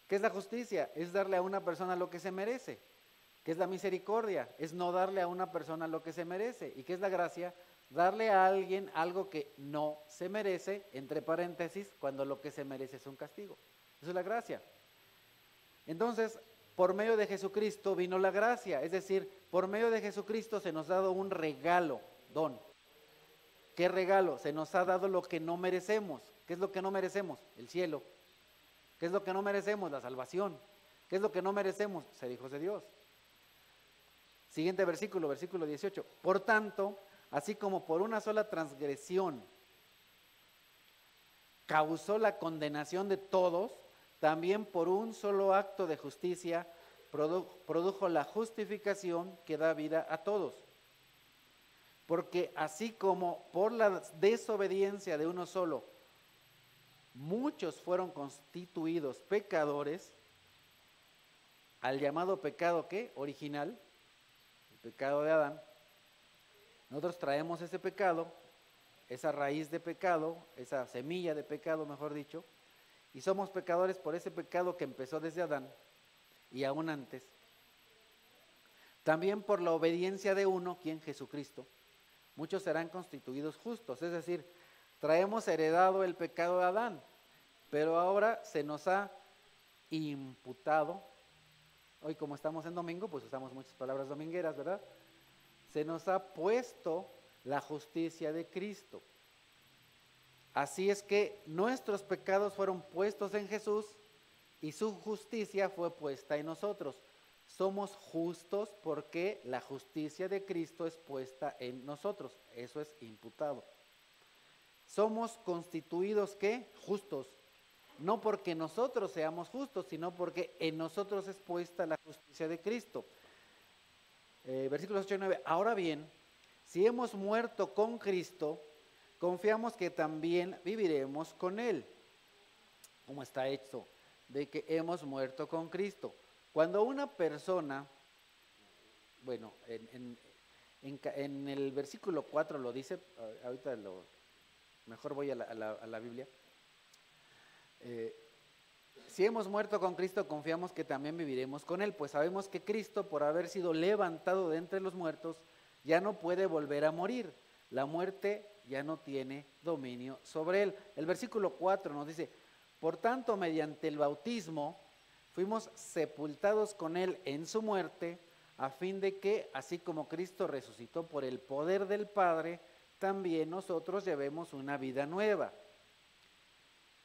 ¿Qué es la justicia? Es darle a una persona lo que se merece. ¿Qué es la misericordia? Es no darle a una persona lo que se merece. ¿Y qué es la gracia? Darle a alguien algo que no se merece, entre paréntesis, cuando lo que se merece es un castigo. Eso es la gracia. Entonces, por medio de Jesucristo vino la gracia, es decir, por medio de Jesucristo se nos ha dado un regalo, don. ¿Qué regalo? Se nos ha dado lo que no merecemos. ¿Qué es lo que no merecemos? El cielo. ¿Qué es lo que no merecemos? La salvación. ¿Qué es lo que no merecemos? Ser hijos de Dios. Siguiente versículo, versículo 18. Por tanto, así como por una sola transgresión causó la condenación de todos, también por un solo acto de justicia produjo la justificación que da vida a todos. Porque así como por la desobediencia de uno solo, muchos fueron constituidos pecadores, al llamado pecado ¿qué? Original, el pecado de Adán, nosotros traemos ese pecado, esa raíz de pecado, esa semilla de pecado, mejor dicho, y somos pecadores por ese pecado que empezó desde Adán y aún antes. También por la obediencia de uno, quien Jesucristo, muchos serán constituidos justos, es decir, traemos heredado el pecado de Adán, pero ahora se nos ha imputado, hoy como estamos en domingo, pues usamos muchas palabras domingueras, ¿verdad? Se nos ha puesto la justicia de Cristo. Así es que nuestros pecados fueron puestos en Jesús y su justicia fue puesta en nosotros. Somos justos porque la justicia de Cristo es puesta en nosotros. Eso es imputado. Somos constituidos ¿qué? Justos. No porque nosotros seamos justos, sino porque en nosotros es puesta la justicia de Cristo. Versículos 8 y 9. Ahora bien, si hemos muerto con Cristo, confiamos que también viviremos con Él. ¿Cómo está hecho? De que hemos muerto con Cristo. Cuando una persona, bueno, en el versículo 4 lo dice, ahorita mejor voy a la Biblia. Si hemos muerto con Cristo, confiamos que también viviremos con Él, pues sabemos que Cristo, por haber sido levantado de entre los muertos, ya no puede volver a morir. La muerte ya no tiene dominio sobre Él. El versículo 4 nos dice, por tanto, mediante el bautismo, fuimos sepultados con Él en su muerte, a fin de que, así como Cristo resucitó por el poder del Padre, también nosotros llevemos una vida nueva.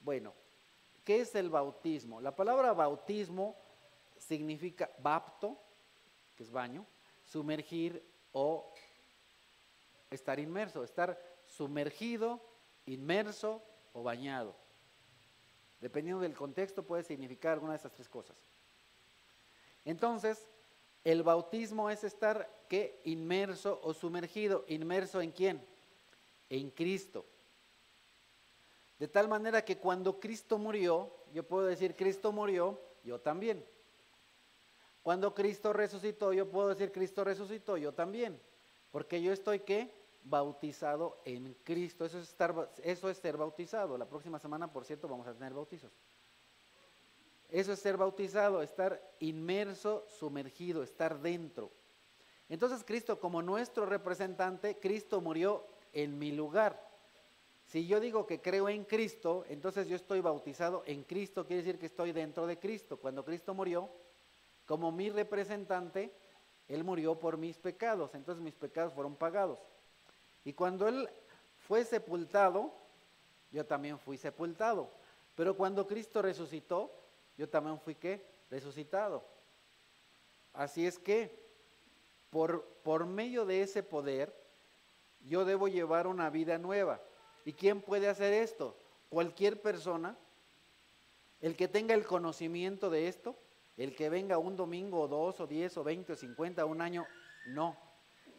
Bueno, ¿qué es el bautismo? La palabra bautismo significa bapto, que es baño, sumergir o estar inmerso, estar sumergido, inmerso o bañado. Dependiendo del contexto puede significar alguna de esas tres cosas. Entonces, el bautismo es estar ¿qué? Inmerso o sumergido. ¿Inmerso en quién? En Cristo. De tal manera que cuando Cristo murió, yo puedo decir Cristo murió, yo también. Cuando Cristo resucitó, yo puedo decir Cristo resucitó, yo también. Porque yo estoy ¿qué? Bautizado en Cristo. Eso es ser bautizado. La próxima semana, por cierto, vamos a tener bautizos. Eso es ser bautizado, estar inmerso, sumergido, estar dentro. Entonces Cristo, como nuestro representante, Cristo murió en mi lugar. Si yo digo que creo en Cristo, entonces yo estoy bautizado en Cristo, quiere decir que estoy dentro de Cristo. Cuando Cristo murió, como mi representante, Él murió por mis pecados, entonces mis pecados fueron pagados. Y cuando Él fue sepultado, yo también fui sepultado. Pero cuando Cristo resucitó, yo también fui, ¿qué? Resucitado. Así es que, por medio de ese poder, yo debo llevar una vida nueva. ¿Y quién puede hacer esto? Cualquier persona. El que tenga el conocimiento de esto, el que venga un domingo o 2 o 10 o 20 o 50 o un año, no.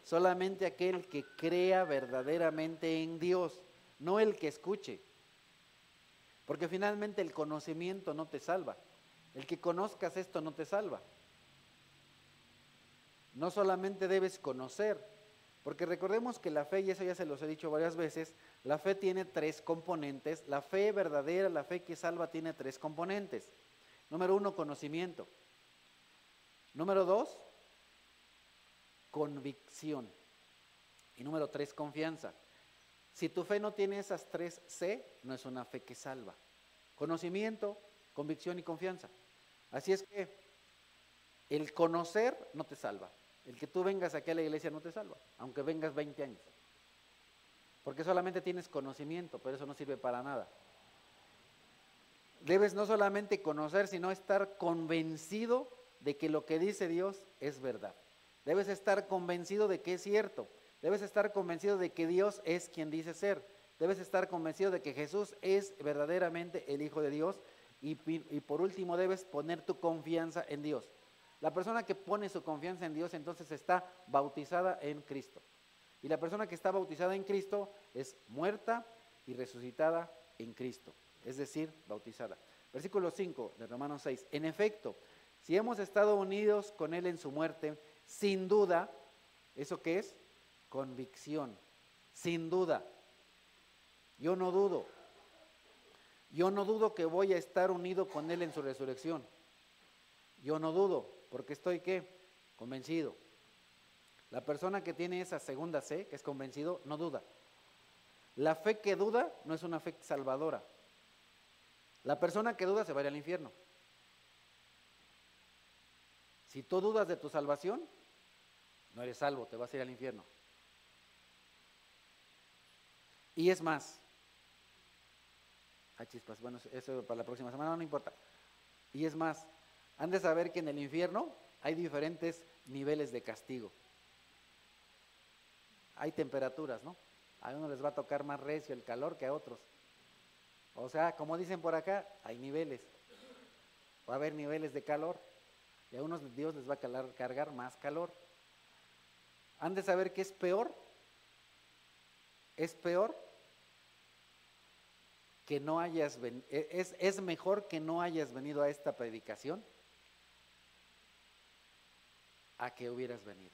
Solamente aquel que crea verdaderamente en Dios, no el que escuche. Porque finalmente el conocimiento no te salva. El que conozcas esto no te salva. No solamente debes conocer, porque recordemos que la fe, y eso ya se los he dicho varias veces, la fe tiene 3 componentes. La fe verdadera, la fe que salva, tiene 3 componentes. Número 1, conocimiento. Número 2, convicción. Y número 3, confianza. Si tu fe no tiene esas 3 C, no es una fe que salva. Conocimiento, convicción y confianza. Así es que el conocer no te salva. El que tú vengas aquí a la iglesia no te salva, aunque vengas 20 años. Porque solamente tienes conocimiento, pero eso no sirve para nada. Debes no solamente conocer, sino estar convencido de que lo que dice Dios es verdad. Debes estar convencido de que es cierto. Debes estar convencido de que Dios es quien dice ser. Debes estar convencido de que Jesús es verdaderamente el Hijo de Dios. Y por último, debes poner tu confianza en Dios. La persona que pone su confianza en Dios, entonces está bautizada en Cristo. Y la persona que está bautizada en Cristo es muerta y resucitada en Cristo. Es decir, bautizada. Versículo 5 de Romanos 6. En efecto, si hemos estado unidos con Él en su muerte, sin duda, ¿eso qué es? Convicción. Sin duda. Yo no dudo. Yo no dudo que voy a estar unido con Él en su resurrección. Yo no dudo, porque estoy, ¿qué? Convencido. La persona que tiene esa segunda C, que es convencido, no duda. La fe que duda no es una fe salvadora. La persona que duda se va a ir al infierno. Si tú dudas de tu salvación, no eres salvo, te vas a ir al infierno. Y es más, chispas, bueno, eso para la próxima semana no importa. Y es más, han de saber que en el infierno hay diferentes niveles de castigo. Hay temperaturas, ¿no? A unos les va a tocar más recio el calor que a otros. O sea, como dicen por acá, hay niveles. Va a haber niveles de calor. Y a unos Dios les va a cargar más calor. Han de saber que es peor. Es peor que no hayas venido. Es mejor que no hayas venido a esta predicación a que hubieras venido,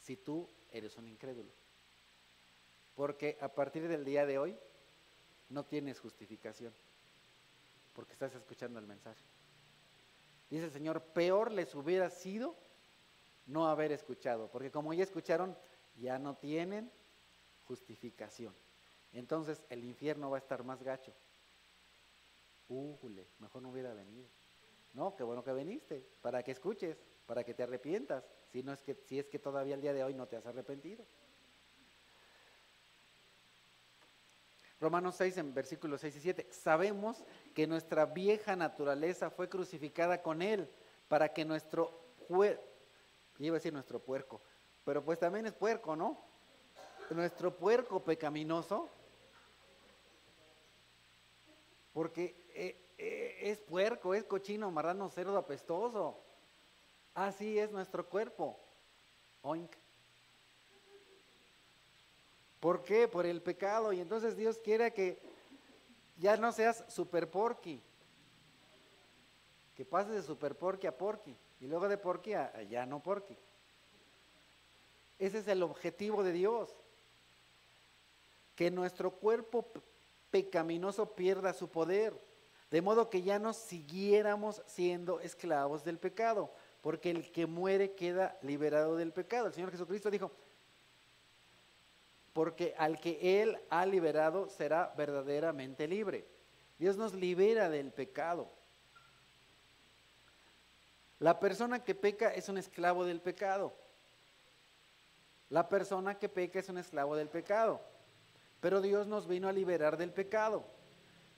si tú eres un incrédulo. Porque a partir del día de hoy no tienes justificación, porque estás escuchando el mensaje. Dice el Señor, peor les hubiera sido no haber escuchado, porque como ya escucharon, ya no tienen justificación. Entonces el infierno va a estar más gacho. Mejor no hubiera venido. No, qué bueno que viniste, para que escuches, para que te arrepientas, si es que todavía el día de hoy no te has arrepentido. Romanos 6, en versículos 6 y 7, sabemos que nuestra vieja naturaleza fue crucificada con Él, para que nuestro puerco, pero pues también es puerco, ¿no? Nuestro puerco pecaminoso, porque es puerco, es cochino, marrano, cerdo, apestoso. Así es nuestro cuerpo. Oink. ¿Por qué? Por el pecado. Y entonces Dios quiere que ya no seas super porqui, que pases de super porqui a porqui, y luego de porqui a ya no porqui. Ese es el objetivo de Dios, que nuestro cuerpo pecaminoso pierda su poder, de modo que ya no siguiéramos siendo esclavos del pecado, porque el que muere queda liberado del pecado. El Señor Jesucristo dijo, porque al que Él ha liberado será verdaderamente libre. Dios nos libera del pecado. La persona que peca es un esclavo del pecado. La persona que peca es un esclavo del pecado, pero Dios nos vino a liberar del pecado.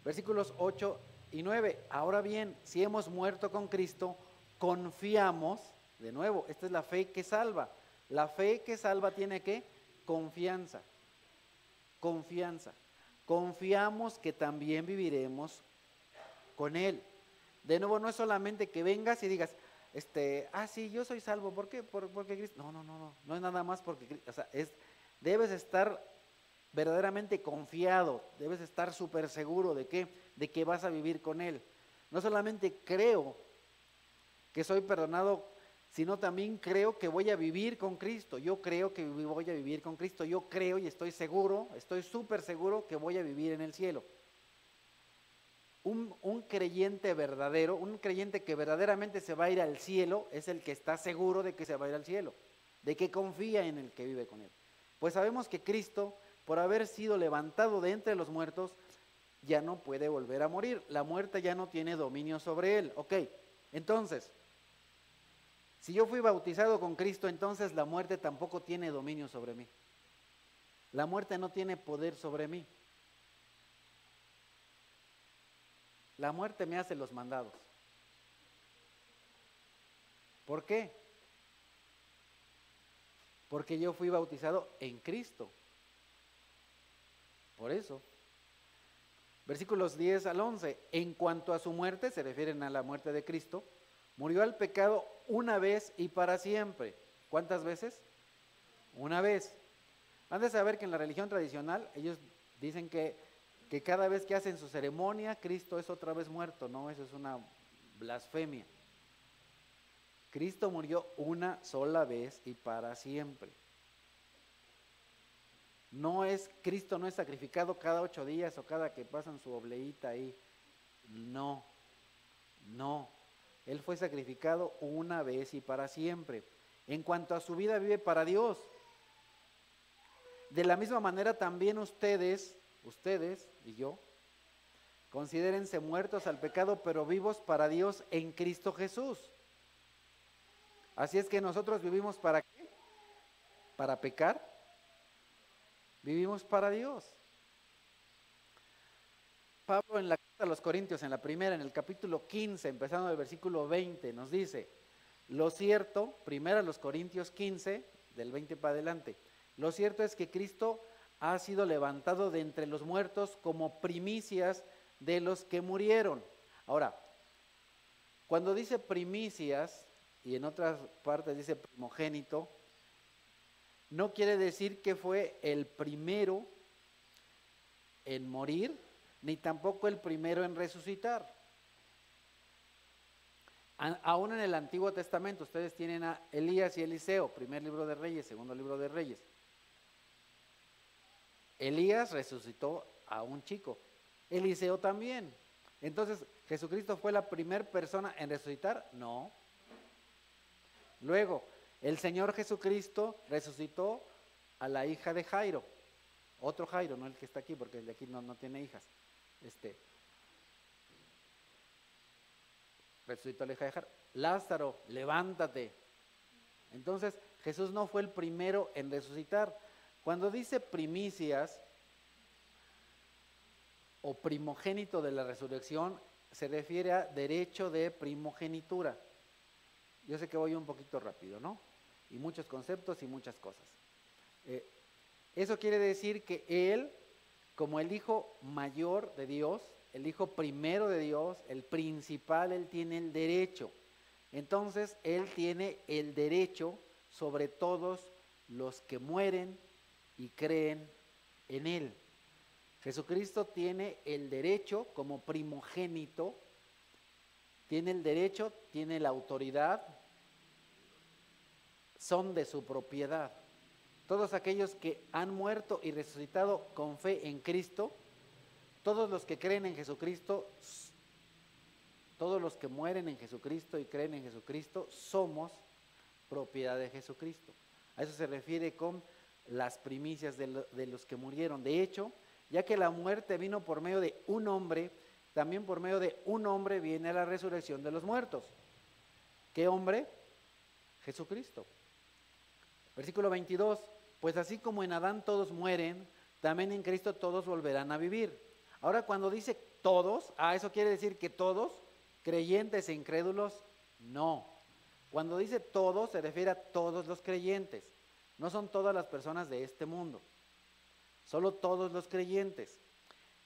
Versículos 8 y 9. Ahora bien, si hemos muerto con Cristo, confiamos, de nuevo, esta es la fe que salva. La fe que salva tiene ¿qué? Confianza. Confianza. Confiamos que también viviremos con Él. De nuevo, no es solamente que vengas y digas, sí, yo soy salvo, ¿por qué? Porque Cristo. No es nada más porque Cristo, o sea, debes estar verdaderamente confiado, debes estar súper seguro de que vas a vivir con Él. No solamente creo que soy perdonado, sino también creo que voy a vivir con Cristo. Yo creo que voy a vivir con Cristo. Yo creo y estoy seguro, estoy súper seguro que voy a vivir en el cielo. Un creyente verdadero, un creyente que verdaderamente se va a ir al cielo, es el que está seguro de que se va a ir al cielo, de que confía en el que vive con Él. Pues sabemos que Cristo, por haber sido levantado de entre los muertos, ya no puede volver a morir. La muerte ya no tiene dominio sobre Él. Ok, entonces, si yo fui bautizado con Cristo, entonces la muerte tampoco tiene dominio sobre mí. La muerte no tiene poder sobre mí. La muerte me hace los mandados. ¿Por qué? Porque yo fui bautizado en Cristo. Por eso. Versículos 10 al 11. En cuanto a su muerte, se refieren a la muerte de Cristo, murió al pecado una vez y para siempre. ¿Cuántas veces? Una vez. Han de saber que en la religión tradicional ellos dicen que cada vez que hacen su ceremonia, Cristo es otra vez muerto. No, eso es una blasfemia. Cristo murió una sola vez y para siempre. Cristo no es sacrificado cada 8 días o cada que pasan su obleíta ahí. No. Él fue sacrificado una vez y para siempre. En cuanto a su vida, vive para Dios. De la misma manera también ustedes y yo, considérense muertos al pecado, pero vivos para Dios en Cristo Jesús. Así es que nosotros vivimos ¿para qué? ¿Para pecar? Vivimos para Dios. Pablo en la carta a los Corintios, en la primera, en el capítulo 15, empezando del versículo 20, nos dice, lo cierto, primera los Corintios 15, del 20 para adelante, lo cierto es que Cristo ha sido levantado de entre los muertos como primicias de los que murieron. Ahora, cuando dice primicias, y en otras partes dice primogénito, no quiere decir que fue el primero en morir, ni tampoco el primero en resucitar. Aún en el Antiguo Testamento, ustedes tienen a Elías y Eliseo, primer libro de Reyes, segundo libro de Reyes. Elías resucitó a un chico, Eliseo también. Entonces, ¿Jesucristo fue la primera persona en resucitar? No. Luego, el Señor Jesucristo resucitó a la hija de Jairo, otro Jairo, no el que está aquí, porque el de aquí no tiene hijas. Resucitó a la hija de Jairo. Lázaro, levántate. Entonces, Jesús no fue el primero en resucitar. Cuando dice primicias o primogénito de la resurrección, se refiere a derecho de primogenitura. Yo sé que voy un poquito rápido, ¿no? Y muchos conceptos y muchas cosas. Eso quiere decir que Él, como el Hijo mayor de Dios, el Hijo primero de Dios, el principal, Él tiene el derecho. Entonces, Él tiene el derecho sobre todos los que mueren y creen en Él. Jesucristo tiene el derecho como primogénito, tiene el derecho, tiene la autoridad, son de su propiedad. Todos aquellos que han muerto y resucitado con fe en Cristo, todos los que creen en Jesucristo, todos los que mueren en Jesucristo y creen en Jesucristo, somos propiedad de Jesucristo. A eso se refiere con las primicias de los que murieron. De hecho, ya que la muerte vino por medio de un hombre, también por medio de un hombre viene la resurrección de los muertos. ¿Qué hombre? Jesucristo. Versículo 22. pues así como en Adán todos mueren, también en Cristo todos volverán a vivir. Ahora cuando dice todos, eso quiere decir que todos, creyentes e incrédulos, no. Cuando dice todos se refiere a todos los creyentes, no son todas las personas de este mundo, solo todos los creyentes,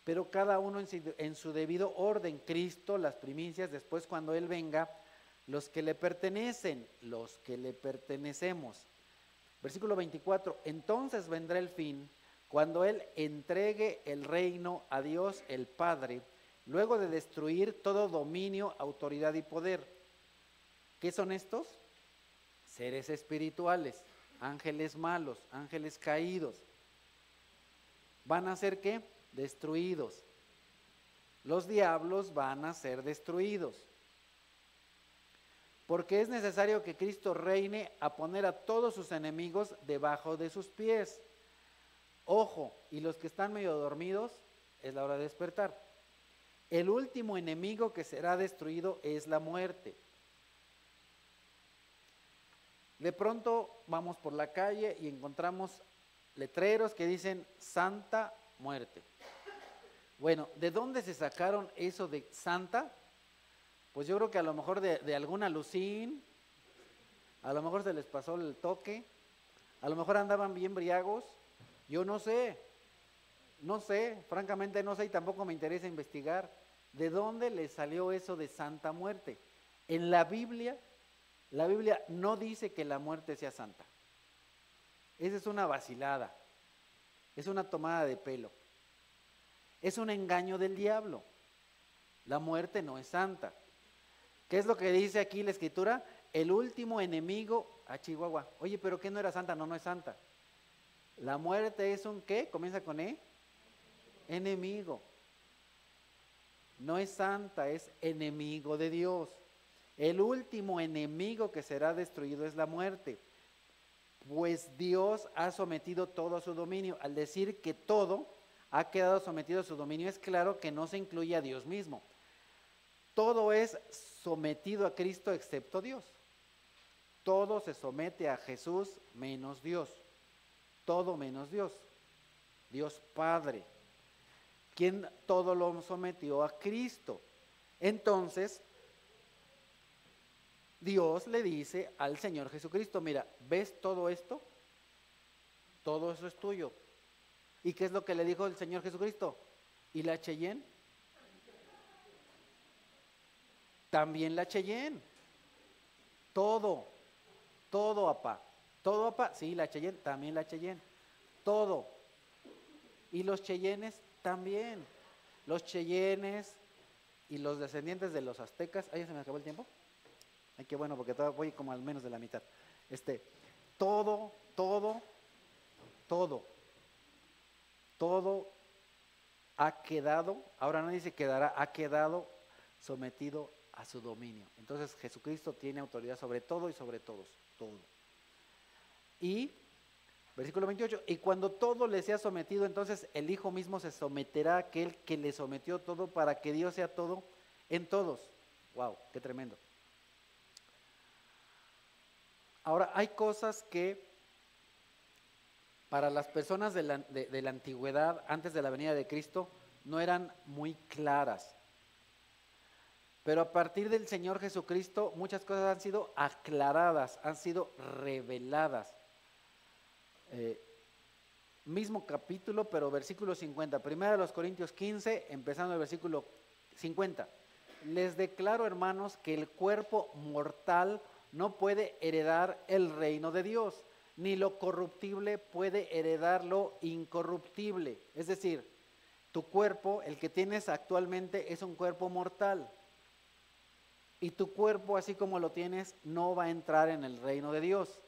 pero cada uno en su debido orden. Cristo, las primicias, después cuando Él venga, los que le pertenecen, los que le pertenecemos. Versículo 24, entonces vendrá el fin, cuando Él entregue el reino a Dios el Padre, luego de destruir todo dominio, autoridad y poder. ¿Qué son estos? Seres espirituales, ángeles malos, ángeles caídos. ¿Van a ser qué? Destruidos. Los diablos van a ser destruidos. Porque es necesario que Cristo reine a poner a todos sus enemigos debajo de sus pies. Ojo, y los que están medio dormidos, es la hora de despertar. El último enemigo que será destruido es la muerte. De pronto vamos por la calle y encontramos letreros que dicen Santa Muerte. Bueno, ¿de dónde se sacaron eso de Santa? Pues yo creo que a lo mejor de algún alucín, a lo mejor se les pasó el toque, a lo mejor andaban bien briagos, yo no sé, francamente no sé y tampoco me interesa investigar de dónde les salió eso de Santa Muerte. En la Biblia no dice que la muerte sea santa. Esa es una vacilada, es una tomada de pelo, es un engaño del diablo. La muerte no es santa. ¿Qué es lo que dice aquí la Escritura? El último enemigo a Chihuahua. Oye, ¿pero qué no era santa? No es santa. La muerte es un ¿qué? Comienza con E. Enemigo. No es santa, es enemigo de Dios. El último enemigo que será destruido es la muerte. Pues Dios ha sometido todo a su dominio. Al decir que todo ha quedado sometido a su dominio, es claro que no se incluye a Dios mismo. Todo es sometido a Cristo excepto Dios. Todo se somete a Jesús menos Dios. Todo menos Dios. Dios Padre. ¿Quién todo lo sometió a Cristo? Entonces, Dios le dice al Señor Jesucristo, mira, ¿ves todo esto? Todo eso es tuyo. ¿Y qué es lo que le dijo el Señor Jesucristo? ¿Y la Cheyenne? También la Cheyenne. Todo, apá. Todo, apá. Sí, la Cheyenne, también la Cheyenne. Todo. Y los Cheyennes también. Los Cheyennes y los descendientes de los aztecas. ¿Ahí se me acabó el tiempo? Ay, qué bueno, porque todavía voy como al menos de la mitad. Todo ha quedado, ahora no dice quedará, ha quedado sometido a su dominio. Entonces Jesucristo tiene autoridad sobre todo y sobre todos, todo. Y, versículo 28, y cuando todo le sea sometido, entonces el Hijo mismo se someterá a aquel que le sometió todo para que Dios sea todo en todos. Wow, qué tremendo. Ahora, hay cosas que para las personas de la antigüedad, antes de la venida de Cristo, no eran muy claras. Pero a partir del Señor Jesucristo, muchas cosas han sido aclaradas, han sido reveladas. Mismo capítulo, pero versículo 50. Primera de los Corintios 15, empezando el versículo 50. Les declaro, hermanos, que el cuerpo mortal no puede heredar el reino de Dios, ni lo corruptible puede heredar lo incorruptible. Es decir, tu cuerpo, el que tienes actualmente, es un cuerpo mortal. Y tu cuerpo, así como lo tienes, no va a entrar en el reino de Dios.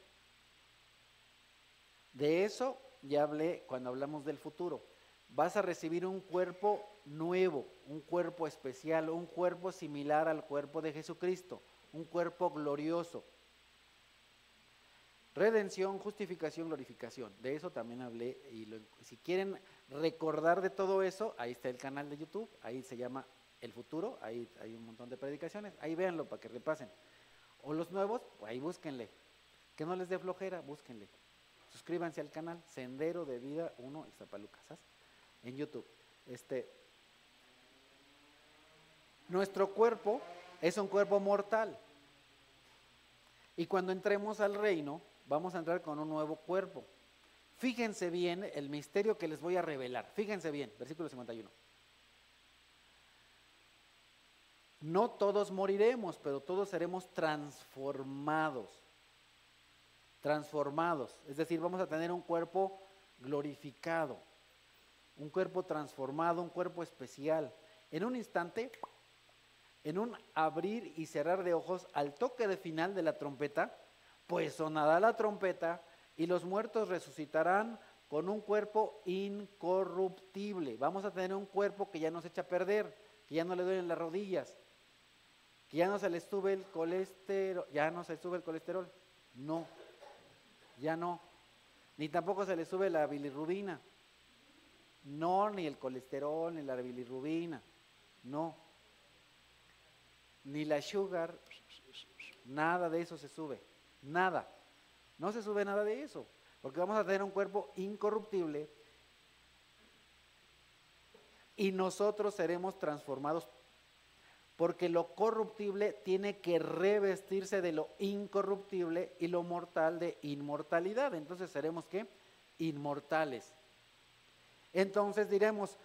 De eso ya hablé cuando hablamos del futuro. Vas a recibir un cuerpo nuevo, un cuerpo especial, un cuerpo similar al cuerpo de Jesucristo, un cuerpo glorioso. Redención, justificación, glorificación. De eso también hablé. Y si quieren recordar de todo eso, ahí está el canal de YouTube, ahí se llama El Futuro, ahí hay un montón de predicaciones, ahí véanlo para que repasen. O los nuevos, pues ahí búsquenle. Que no les dé flojera, búsquenle. suscríbanse al canal Sendero de Vida 1 Ixtapaluca, ¿sabes? En YouTube. Nuestro cuerpo es un cuerpo mortal. Y cuando entremos al reino, vamos a entrar con un nuevo cuerpo. Fíjense bien el misterio que les voy a revelar. Fíjense bien, versículo 51. No todos moriremos, pero todos seremos transformados. Transformados. Es decir, vamos a tener un cuerpo glorificado. Un cuerpo transformado, un cuerpo especial. En un instante, en un abrir y cerrar de ojos, al toque de final de la trompeta, pues sonará la trompeta y los muertos resucitarán con un cuerpo incorruptible. Vamos a tener un cuerpo que ya no se echa a perder, que ya no le duelen las rodillas, que ya no se le sube el colesterol, no, ya no, ni tampoco se le sube la bilirrubina, no, ni el colesterol, ni la bilirrubina, no, ni la sugar, nada de eso se sube, nada, no se sube nada de eso, porque vamos a tener un cuerpo incorruptible y nosotros seremos transformados, porque lo corruptible tiene que revestirse de lo incorruptible y lo mortal de inmortalidad. Entonces seremos ¿qué? Inmortales. Entonces diremos,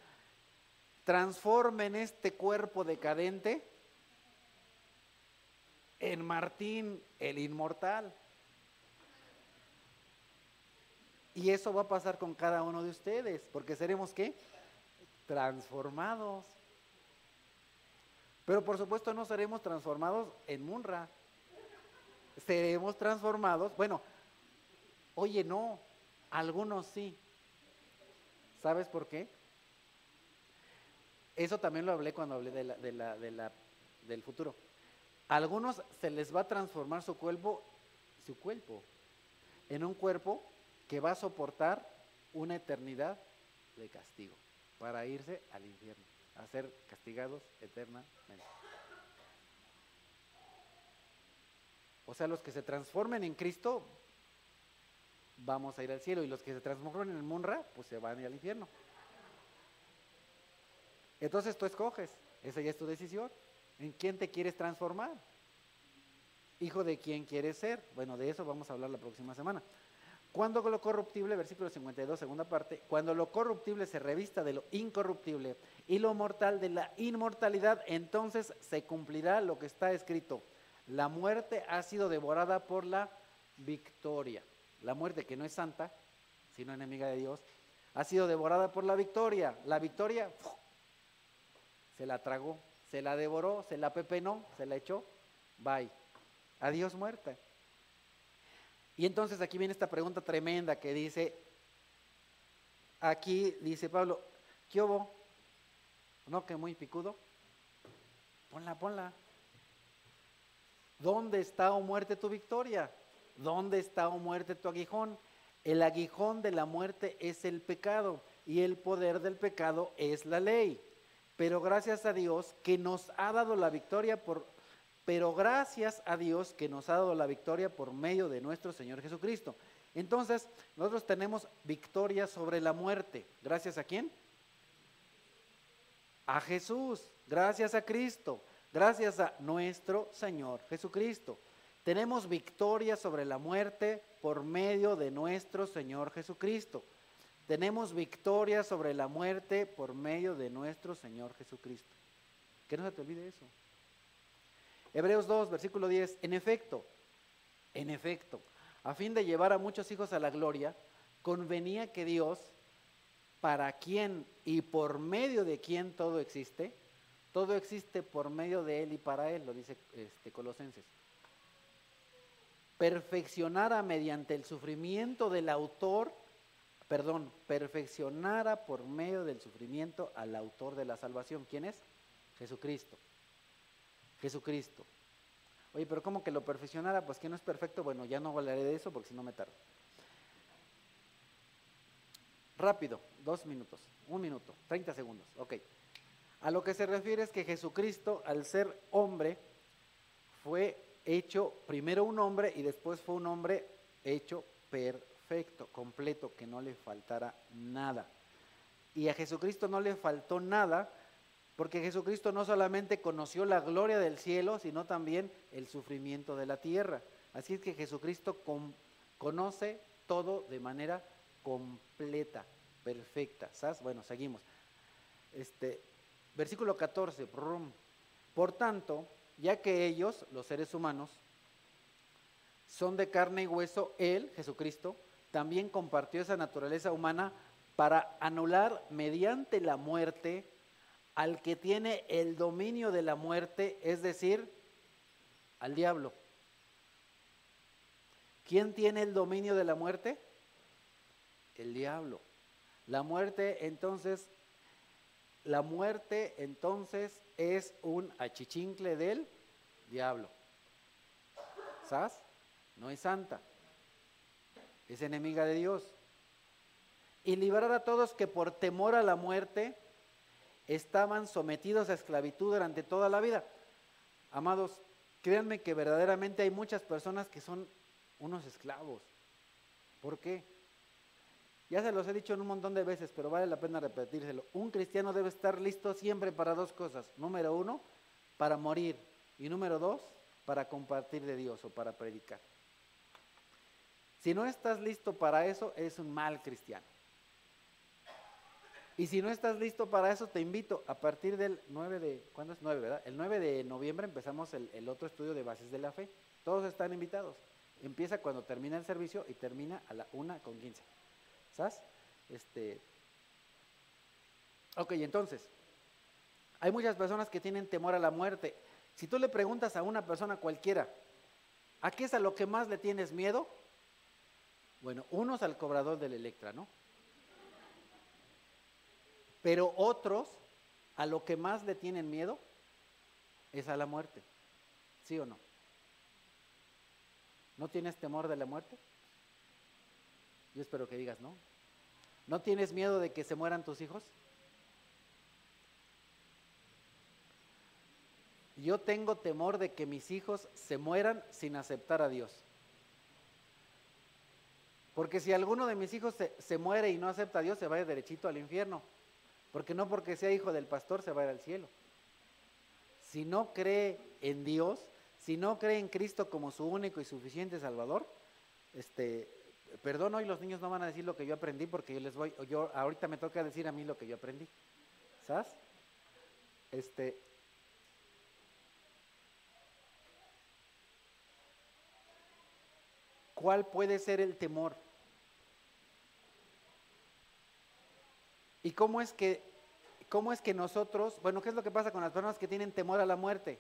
transformen este cuerpo decadente en Martín, el inmortal. Y eso va a pasar con cada uno de ustedes, porque seremos ¿qué? Transformados. Pero por supuesto no seremos transformados en Munra. Seremos transformados, bueno, oye no, algunos sí. ¿Sabes por qué? Eso también lo hablé cuando hablé del futuro. A algunos se les va a transformar su cuerpo en un cuerpo que va a soportar una eternidad de castigo para irse al infierno, a ser castigados eternamente. O sea, los que se transformen en Cristo, vamos a ir al cielo, y los que se transformen en Munra, pues se van a ir al infierno. Entonces tú escoges, esa ya es tu decisión. ¿En quién te quieres transformar? ¿Hijo de quién quieres ser? Bueno, de eso vamos a hablar la próxima semana. Cuando lo corruptible, versículo 52, segunda parte, cuando lo corruptible se revista de lo incorruptible y lo mortal de la inmortalidad, entonces se cumplirá lo que está escrito. La muerte ha sido devorada por la victoria. La muerte, que no es santa, sino enemiga de Dios, ha sido devorada por la victoria. La victoria se la tragó, se la devoró, se la pepenó, se la echó, bye. Adiós muerte. Y entonces aquí viene esta pregunta tremenda que dice, aquí dice Pablo, ¿qué hubo? ¿No que muy picudo? Ponla. ¿Dónde está, oh muerte, tu victoria? ¿Dónde está, oh muerte, tu aguijón? El aguijón de la muerte es el pecado y el poder del pecado es la ley. Pero gracias a Dios que nos ha dado la victoria por medio de nuestro Señor Jesucristo. Entonces, nosotros tenemos victoria sobre la muerte. ¿Gracias a quién? A Jesús, gracias a Cristo, gracias a nuestro Señor Jesucristo. Tenemos victoria sobre la muerte por medio de nuestro Señor Jesucristo. Tenemos victoria sobre la muerte por medio de nuestro Señor Jesucristo. Que no se te olvide eso. Hebreos 2, versículo 10, en efecto, a fin de llevar a muchos hijos a la gloria, convenía que Dios, para quien y por medio de quien todo existe por medio de Él y para Él, lo dice Colosenses, perfeccionara mediante el sufrimiento del autor, perfeccionara por medio del sufrimiento al autor de la salvación. ¿Quién es? Jesucristo. Oye, pero ¿cómo que lo perfeccionara? Pues que no es perfecto. Bueno, ya no hablaré de eso porque si no me tardo. Rápido, 2 minutos, 1 minuto, 30 segundos, ok. A lo que se refiere es que Jesucristo, al ser hombre, fue hecho primero un hombre y después fue un hombre hecho perfecto. perfecto, completo, que no le faltara nada. Y a Jesucristo no le faltó nada, porque Jesucristo no solamente conoció la gloria del cielo, sino también el sufrimiento de la tierra. Así es que Jesucristo conoce todo de manera completa, perfecta. ¿Sabes? Bueno, seguimos. Versículo 14. Por tanto, ya que ellos, los seres humanos, son de carne y hueso, Él, Jesucristo, también compartió esa naturaleza humana para anular mediante la muerte al que tiene el dominio de la muerte, es decir, al diablo. ¿Quién tiene el dominio de la muerte? El diablo. La muerte entonces es un achichincle del diablo. ¿Sabes? No es santa, es enemiga de Dios. Y librar a todos que por temor a la muerte estaban sometidos a esclavitud durante toda la vida. Amados, créanme que verdaderamente hay muchas personas que son unos esclavos. ¿Por qué? Ya se los he dicho en un montón de veces, pero vale la pena repetírselo. Un cristiano debe estar listo siempre para dos cosas. Número uno, para morir. Y número dos, para compartir de Dios o para predicar. Si no estás listo para eso, eres un mal cristiano. Y si no estás listo para eso, te invito a partir del 9 de, ¿cuándo es 9, verdad? El 9 de noviembre empezamos el otro estudio de bases de la fe. Todos están invitados. Empieza cuando termina el servicio y termina a la 1:15. ¿Sabes? Ok, entonces, hay muchas personas que tienen temor a la muerte. Si tú le preguntas a una persona cualquiera, ¿a qué es a lo que más le tienes miedo? Bueno, unos al cobrador del Electra, ¿no? Pero otros, a lo que más le tienen miedo, es a la muerte. ¿Sí o no? ¿No tienes temor de la muerte? Yo espero que digas, ¿no? ¿No tienes miedo de que se mueran tus hijos? Yo tengo temor de que mis hijos se mueran sin aceptar a Dios. Porque si alguno de mis hijos se muere y no acepta a Dios, se va a ir derechito al infierno. Porque no porque sea hijo del pastor se va a ir al cielo. Si no cree en Dios, si no cree en Cristo como su único y suficiente Salvador, perdón, hoy los niños no van a decir lo que yo aprendí porque yo ahorita me toca decir a mí lo que yo aprendí. ¿Sabes? ¿Cuál puede ser el temor? ¿Y cómo es que nosotros, bueno, qué es lo que pasa con las personas que tienen temor a la muerte?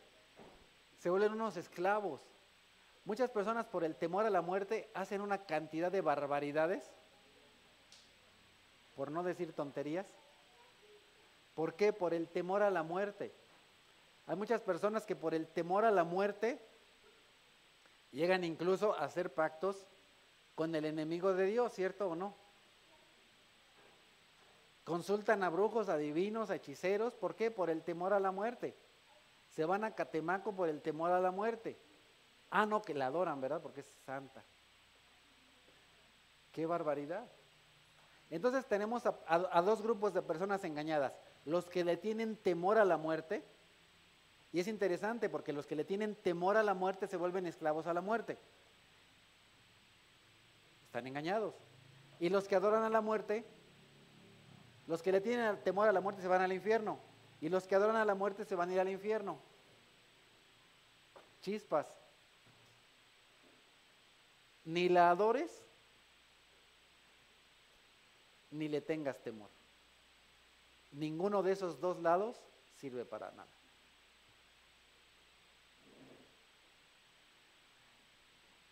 Se vuelven unos esclavos. Muchas personas por el temor a la muerte hacen una cantidad de barbaridades, por no decir tonterías. ¿Por qué? Por el temor a la muerte. Hay muchas personas que por el temor a la muerte llegan incluso a hacer pactos con el enemigo de Dios, ¿cierto o no? Consultan a brujos, a divinos, a hechiceros. ¿Por qué? Por el temor a la muerte. Se van a Catemaco por el temor a la muerte. Ah, no, que la adoran, ¿verdad? Porque es santa. ¡Qué barbaridad! Entonces tenemos a dos grupos de personas engañadas. Los que le tienen temor a la muerte. Y es interesante porque los que le tienen temor a la muerte se vuelven esclavos a la muerte. Están engañados. Y los que adoran a la muerte, los que le tienen temor a la muerte se van al infierno. Y los que adoran a la muerte se van a ir al infierno. Chispas. Ni la adores, ni le tengas temor. Ninguno de esos dos lados sirve para nada.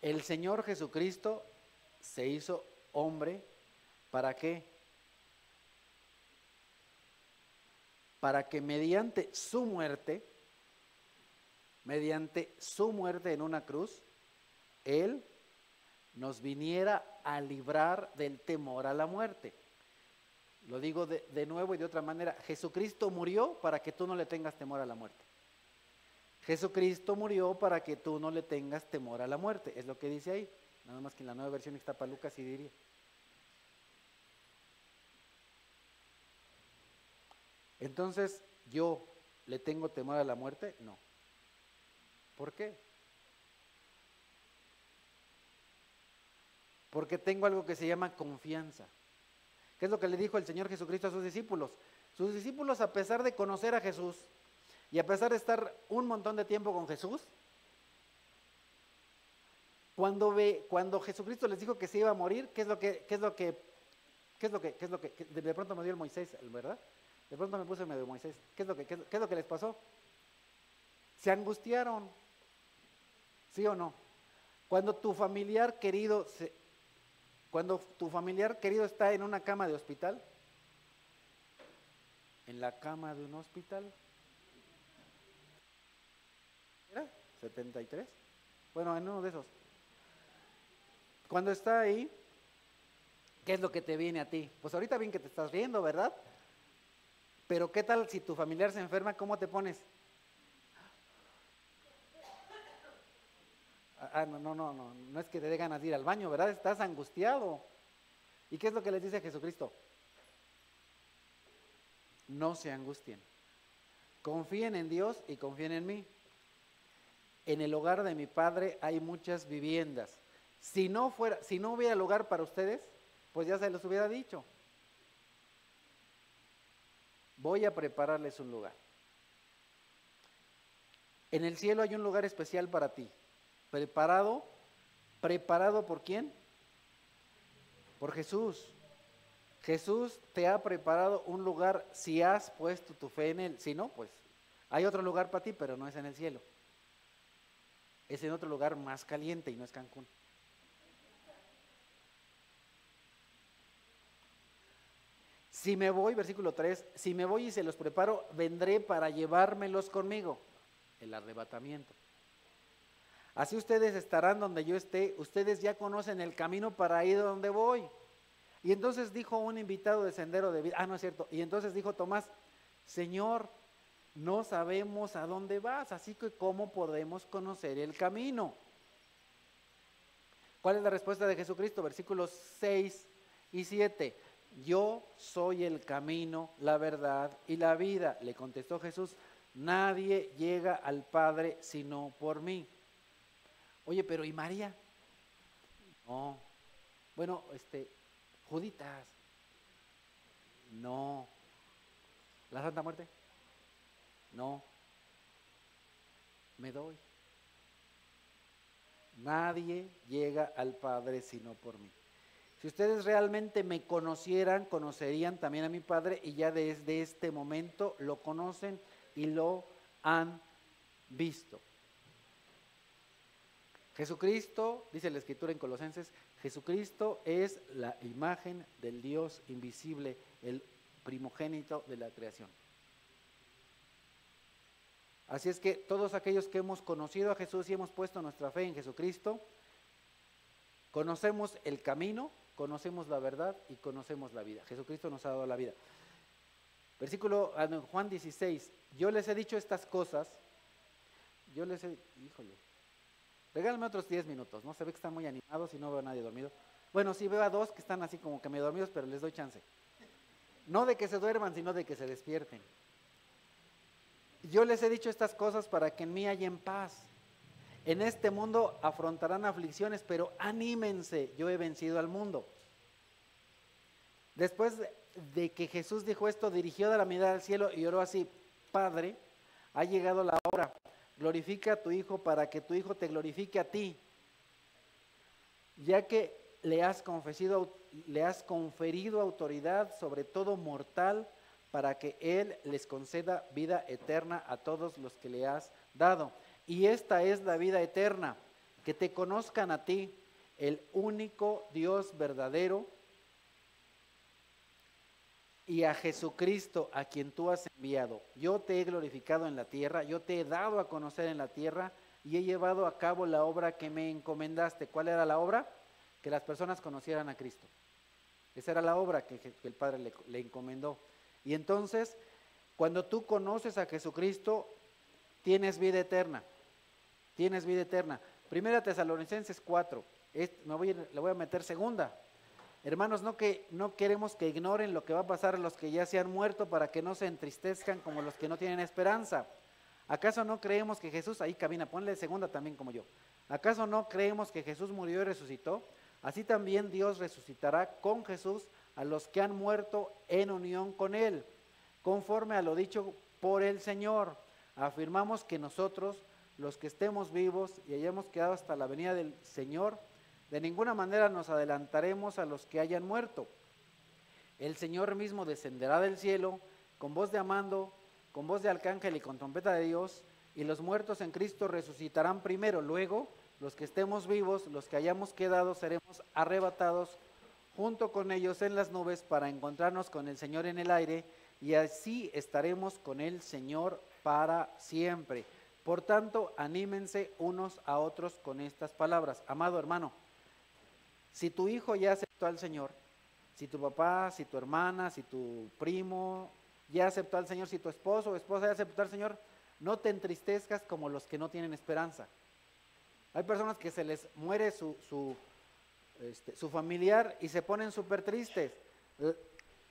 El Señor Jesucristo se hizo hombre, ¿para qué? Para que mediante su muerte en una cruz, Él nos viniera a librar del temor a la muerte. Lo digo de nuevo y de otra manera, Jesucristo murió para que tú no le tengas temor a la muerte. Jesucristo murió para que tú no le tengas temor a la muerte, es lo que dice ahí. Nada más que en la Nueva Versión Ixtapaluca sí diría. Entonces, ¿yo le tengo temor a la muerte? No. ¿Por qué? Porque tengo algo que se llama confianza. ¿Qué es lo que le dijo el Señor Jesucristo a sus discípulos? Sus discípulos, a pesar de conocer a Jesús y a pesar de estar un montón de tiempo con Jesús, cuando Jesucristo les dijo que se iba a morir, ¿qué es lo que de pronto me dio el Moisés, ¿verdad? De pronto me puse medio Moisés. ¿Qué es lo que les pasó? Se angustiaron, ¿sí o no? Cuando tu familiar querido está en una cama de hospital, en la cama de un hospital, ¿era? 73. Bueno, en uno de esos. Cuando está ahí, ¿qué es lo que te viene a ti? Pues ahorita bien que te estás riendo, ¿verdad? Pero ¿qué tal si tu familiar se enferma? ¿Cómo te pones? No es que te dé ganas de ir al baño, ¿verdad? Estás angustiado. ¿Y qué es lo que les dice Jesucristo? No se angustien. Confíen en Dios y confíen en mí. En el hogar de mi Padre hay muchas viviendas. Si no hubiera lugar para ustedes, pues ya se los hubiera dicho. Voy a prepararles un lugar. En el cielo hay un lugar especial para ti. ¿Preparado por quién? Por Jesús. Jesús te ha preparado un lugar si has puesto tu fe en Él. Si no, pues hay otro lugar para ti, pero no es en el cielo. Es en otro lugar más caliente y no es Cancún. Si me voy, versículo 3, si me voy y se los preparo, vendré para llevármelos conmigo. El arrebatamiento. Así ustedes estarán donde yo esté, ustedes ya conocen el camino para ir donde voy. Y entonces dijo un invitado de Sendero de Vida, no es cierto, y entonces dijo Tomás, Señor, no sabemos a dónde vas, así que ¿cómo podemos conocer el camino? ¿Cuál es la respuesta de Jesucristo? Versículos 6 y 7. Yo soy el camino, la verdad y la vida. Le contestó Jesús, nadie llega al Padre sino por mí. Oye, pero ¿y María? No. Bueno, Juditas. No. ¿La Santa Muerte? No. Me doy. Nadie llega al Padre sino por mí. Si ustedes realmente me conocieran, conocerían también a mi Padre y ya desde este momento lo conocen y lo han visto. Jesucristo, dice la Escritura en Colosenses, Jesucristo es la imagen del Dios invisible, el primogénito de la creación. Así es que todos aquellos que hemos conocido a Jesús y hemos puesto nuestra fe en Jesucristo, conocemos el camino, conocemos la verdad y conocemos la vida. Jesucristo nos ha dado la vida. Versículo Juan 16, yo les he dicho estas cosas, regálame otros 10 minutos, ¿no? Se ve que están muy animados y no veo a nadie dormido. Bueno, sí veo a dos que están así como que medio dormidos, pero les doy chance. No de que se duerman, sino de que se despierten. Yo les he dicho estas cosas para que en mí hayan paz. En este mundo afrontarán aflicciones, pero anímense, yo he vencido al mundo. Después de que Jesús dijo esto, dirigió la mirada al cielo y oró así, Padre, ha llegado la hora, glorifica a tu Hijo para que tu Hijo te glorifique a ti, ya que le has conferido autoridad sobre todo mortal para que Él les conceda vida eterna a todos los que le has dado. Y esta es la vida eterna, que te conozcan a ti, el único Dios verdadero, y a Jesucristo a quien tú has enviado. Yo te he glorificado en la tierra, yo te he dado a conocer en la tierra y he llevado a cabo la obra que me encomendaste. ¿Cuál era la obra? Que las personas conocieran a Cristo. Esa era la obra que el Padre le encomendó. Y entonces, cuando tú conoces a Jesucristo, tienes vida eterna. Tienes vida eterna. Primera Tesalonicenses 4. le voy a meter segunda. Hermanos, no queremos que ignoren lo que va a pasar a los que ya se han muerto para que no se entristezcan como los que no tienen esperanza. ¿Acaso no creemos que Jesús, ahí camina, ponle segunda también como yo. ¿Acaso no creemos que Jesús murió y resucitó? Así también Dios resucitará con Jesús a los que han muerto en unión con Él, conforme a lo dicho por el Señor. Afirmamos que nosotros, los que estemos vivos y hayamos quedado hasta la venida del Señor, de ninguna manera nos adelantaremos a los que hayan muerto. El Señor mismo descenderá del cielo con voz de mando, con voz de arcángel y con trompeta de Dios, y los muertos en Cristo resucitarán primero. Luego, los que estemos vivos, los que hayamos quedado, seremos arrebatados junto con ellos en las nubes para encontrarnos con el Señor en el aire, y así estaremos con el Señor para siempre. Por tanto, anímense unos a otros con estas palabras. Amado hermano, si tu hijo ya aceptó al Señor, si tu papá, si tu hermana, si tu primo ya aceptó al Señor, si tu esposo o esposa ya aceptó al Señor, no te entristezcas como los que no tienen esperanza. Hay personas que se les muere su familiar y se ponen súper tristes.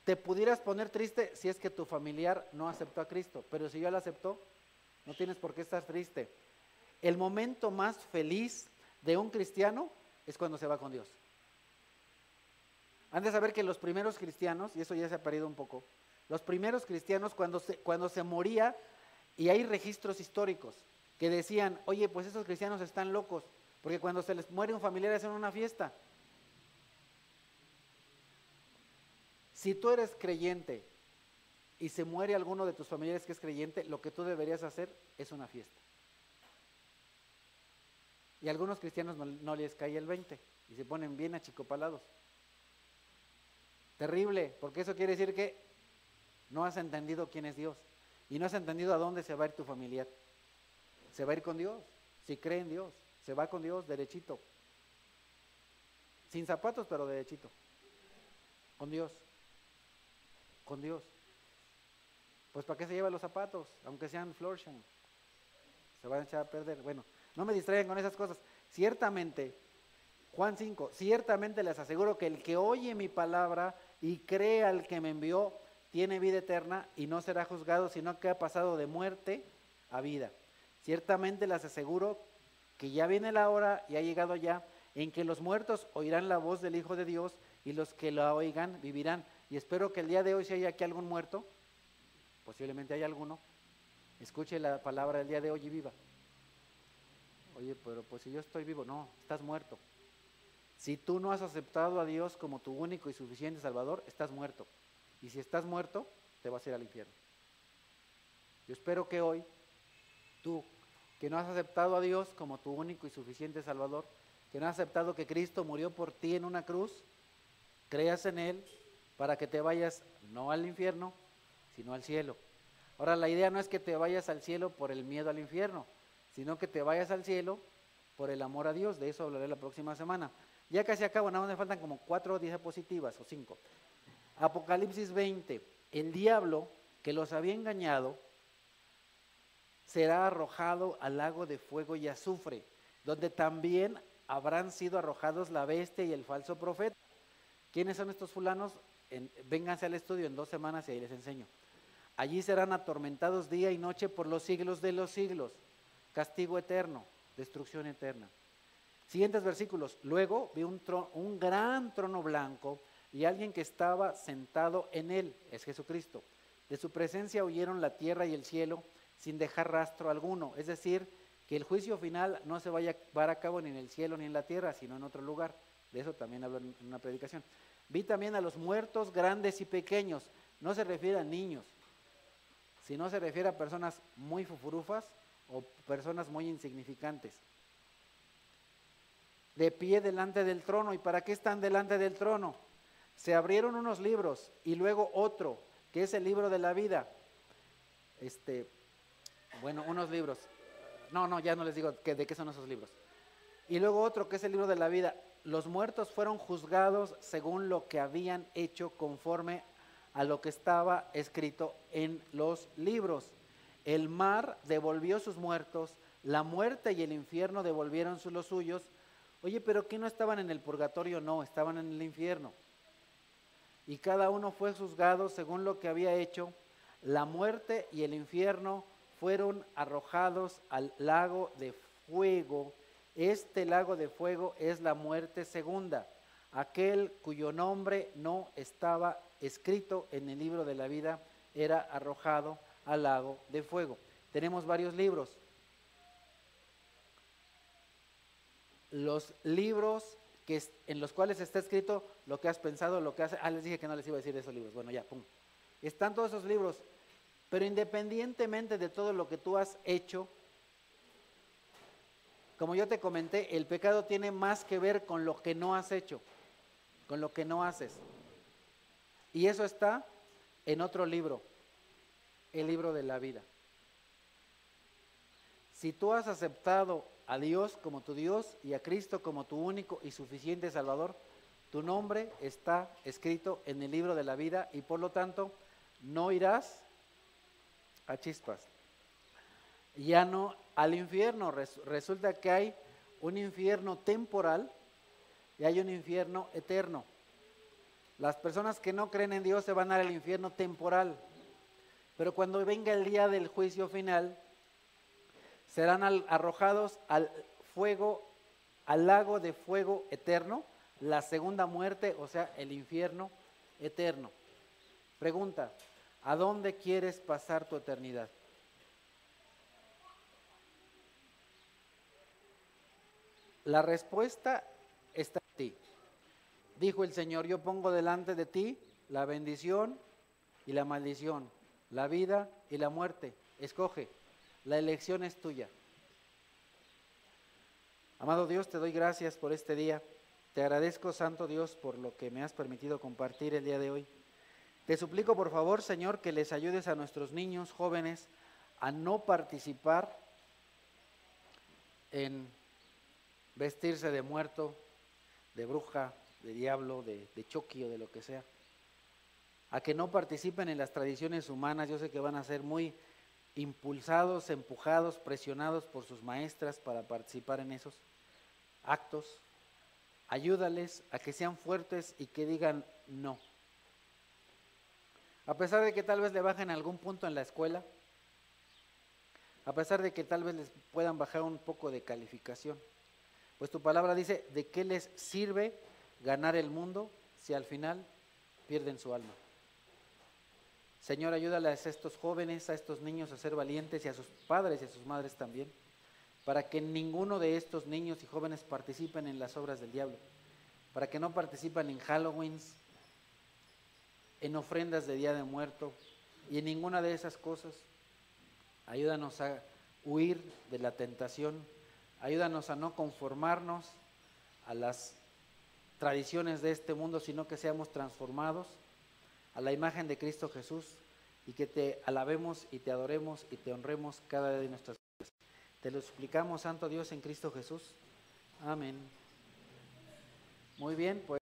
Te pudieras poner triste si es que tu familiar no aceptó a Cristo, pero si ya lo aceptó, no tienes por qué estar triste. El momento más feliz de un cristiano es cuando se va con Dios. Han de saber que los primeros cristianos, y eso ya se ha perdido un poco, los primeros cristianos cuando se moría, y hay registros históricos que decían, oye, pues esos cristianos están locos, porque cuando se les muere un familiar hacen una fiesta. Si tú eres creyente y se muere alguno de tus familiares que es creyente, lo que tú deberías hacer es una fiesta. Y a algunos cristianos no les cae el 20 y se ponen bien achicopalados. Terrible, porque eso quiere decir que no has entendido quién es Dios y no has entendido a dónde se va a ir tu familiar. Se va a ir con Dios, si cree en Dios, se va con Dios derechito, sin zapatos pero derechito, con Dios, con Dios. Pues ¿para qué se lleva los zapatos? Aunque sean Florsheim, se van a echar a perder. Bueno, no me distraigan con esas cosas. Ciertamente, Juan 5, ciertamente les aseguro que el que oye mi palabra y cree al que me envió, tiene vida eterna y no será juzgado, sino que ha pasado de muerte a vida. Ciertamente les aseguro que ya viene la hora y ha llegado ya en que los muertos oirán la voz del Hijo de Dios y los que la oigan vivirán. Y espero que el día de hoy, si hay aquí algún muerto, posiblemente hay alguno, escuche la palabra del día de hoy y viva. Oye, pero pues si yo estoy vivo, no, estás muerto. Si tú no has aceptado a Dios como tu único y suficiente Salvador, estás muerto. Y si estás muerto, te vas a ir al infierno. Yo espero que hoy, tú, que no has aceptado a Dios como tu único y suficiente Salvador, que no has aceptado que Cristo murió por ti en una cruz, creas en Él para que te vayas no al infierno, sino al cielo. Ahora, la idea no es que te vayas al cielo por el miedo al infierno, sino que te vayas al cielo por el amor a Dios. De eso hablaré la próxima semana. Ya casi acabo, nada más me faltan como 4 diapositivas o 5. Apocalipsis 20, el diablo que los había engañado será arrojado al lago de fuego y azufre, donde también habrán sido arrojados la bestia y el falso profeta. ¿Quiénes son estos fulanos? Vénganse al estudio en 2 semanas y ahí les enseño. Allí serán atormentados día y noche por los siglos de los siglos. Castigo eterno, destrucción eterna. Siguientes versículos. Luego vi un gran trono blanco y alguien que estaba sentado en él, es Jesucristo. De su presencia huyeron la tierra y el cielo sin dejar rastro alguno. Es decir, que el juicio final no se vaya a llevar a cabo ni en el cielo ni en la tierra, sino en otro lugar. De eso también hablo en una predicación. Vi también a los muertos grandes y pequeños. No se refiere a niños, sino se refiere a personas muy fufurufas o personas muy insignificantes. De pie delante del trono. ¿Y para qué están delante del trono? Se abrieron unos libros y luego otro, que es el libro de la vida. Unos libros. No, ya no les digo de qué son esos libros. Y luego otro, que es el libro de la vida. Los muertos fueron juzgados según lo que habían hecho conforme a lo que estaba escrito en los libros. El mar devolvió sus muertos, la muerte y el infierno devolvieron los suyos. Oye, pero ¿qué no estaban en el purgatorio? No, estaban en el infierno. Y cada uno fue juzgado según lo que había hecho. La muerte y el infierno fueron arrojados al lago de fuego. Este lago de fuego es la muerte segunda, aquel cuyo nombre no estaba escrito en el libro de la vida era arrojado al lago de fuego. Tenemos varios libros. Los libros en los cuales está escrito lo que has pensado, lo que has... les dije que no les iba a decir esos libros. Bueno, ya, pum. Están todos esos libros. Pero independientemente de todo lo que tú has hecho, como yo te comenté, el pecado tiene más que ver con lo que no has hecho, con lo que no haces. Y eso está en otro libro, el libro de la vida. Si tú has aceptado a Dios como tu Dios y a Cristo como tu único y suficiente Salvador, tu nombre está escrito en el libro de la vida y por lo tanto no irás a chispas. Ya no al infierno. Resulta que hay un infierno temporal y hay un infierno eterno. Las personas que no creen en Dios se van al infierno temporal, pero cuando venga el día del juicio final, serán arrojados al fuego, al lago de fuego eterno, la segunda muerte, o sea, el infierno eterno. Pregunta, ¿a dónde quieres pasar tu eternidad? La respuesta está en ti. Dijo el Señor, yo pongo delante de ti la bendición y la maldición, la vida y la muerte. Escoge, la elección es tuya. Amado Dios, te doy gracias por este día. Te agradezco, Santo Dios, por lo que me has permitido compartir el día de hoy. Te suplico, por favor, Señor, que les ayudes a nuestros niños, jóvenes, a no participar en vestirse de muerto, de bruja, de diablo, de choqui o de lo que sea. A que no participen en las tradiciones humanas. Yo sé que van a ser muy impulsados, empujados, presionados por sus maestras para participar en esos actos. Ayúdales a que sean fuertes y que digan no. A pesar de que tal vez le bajen algún punto en la escuela, a pesar de que tal vez les puedan bajar un poco de calificación, pues tu palabra dice, ¿de qué les sirve ganar el mundo si al final pierden su alma? Señor, ayúdales a estos jóvenes, a estos niños a ser valientes y a sus padres y a sus madres también, para que ninguno de estos niños y jóvenes participen en las obras del diablo, para que no participen en Halloween, en ofrendas de Día de Muerto y en ninguna de esas cosas. Ayúdanos a huir de la tentación, ayúdanos a no conformarnos a las tradiciones de este mundo, sino que seamos transformados a la imagen de Cristo Jesús y que te alabemos y te adoremos y te honremos cada día de nuestras vidas. Te lo suplicamos, Santo Dios, en Cristo Jesús. Amén. Muy bien, pues.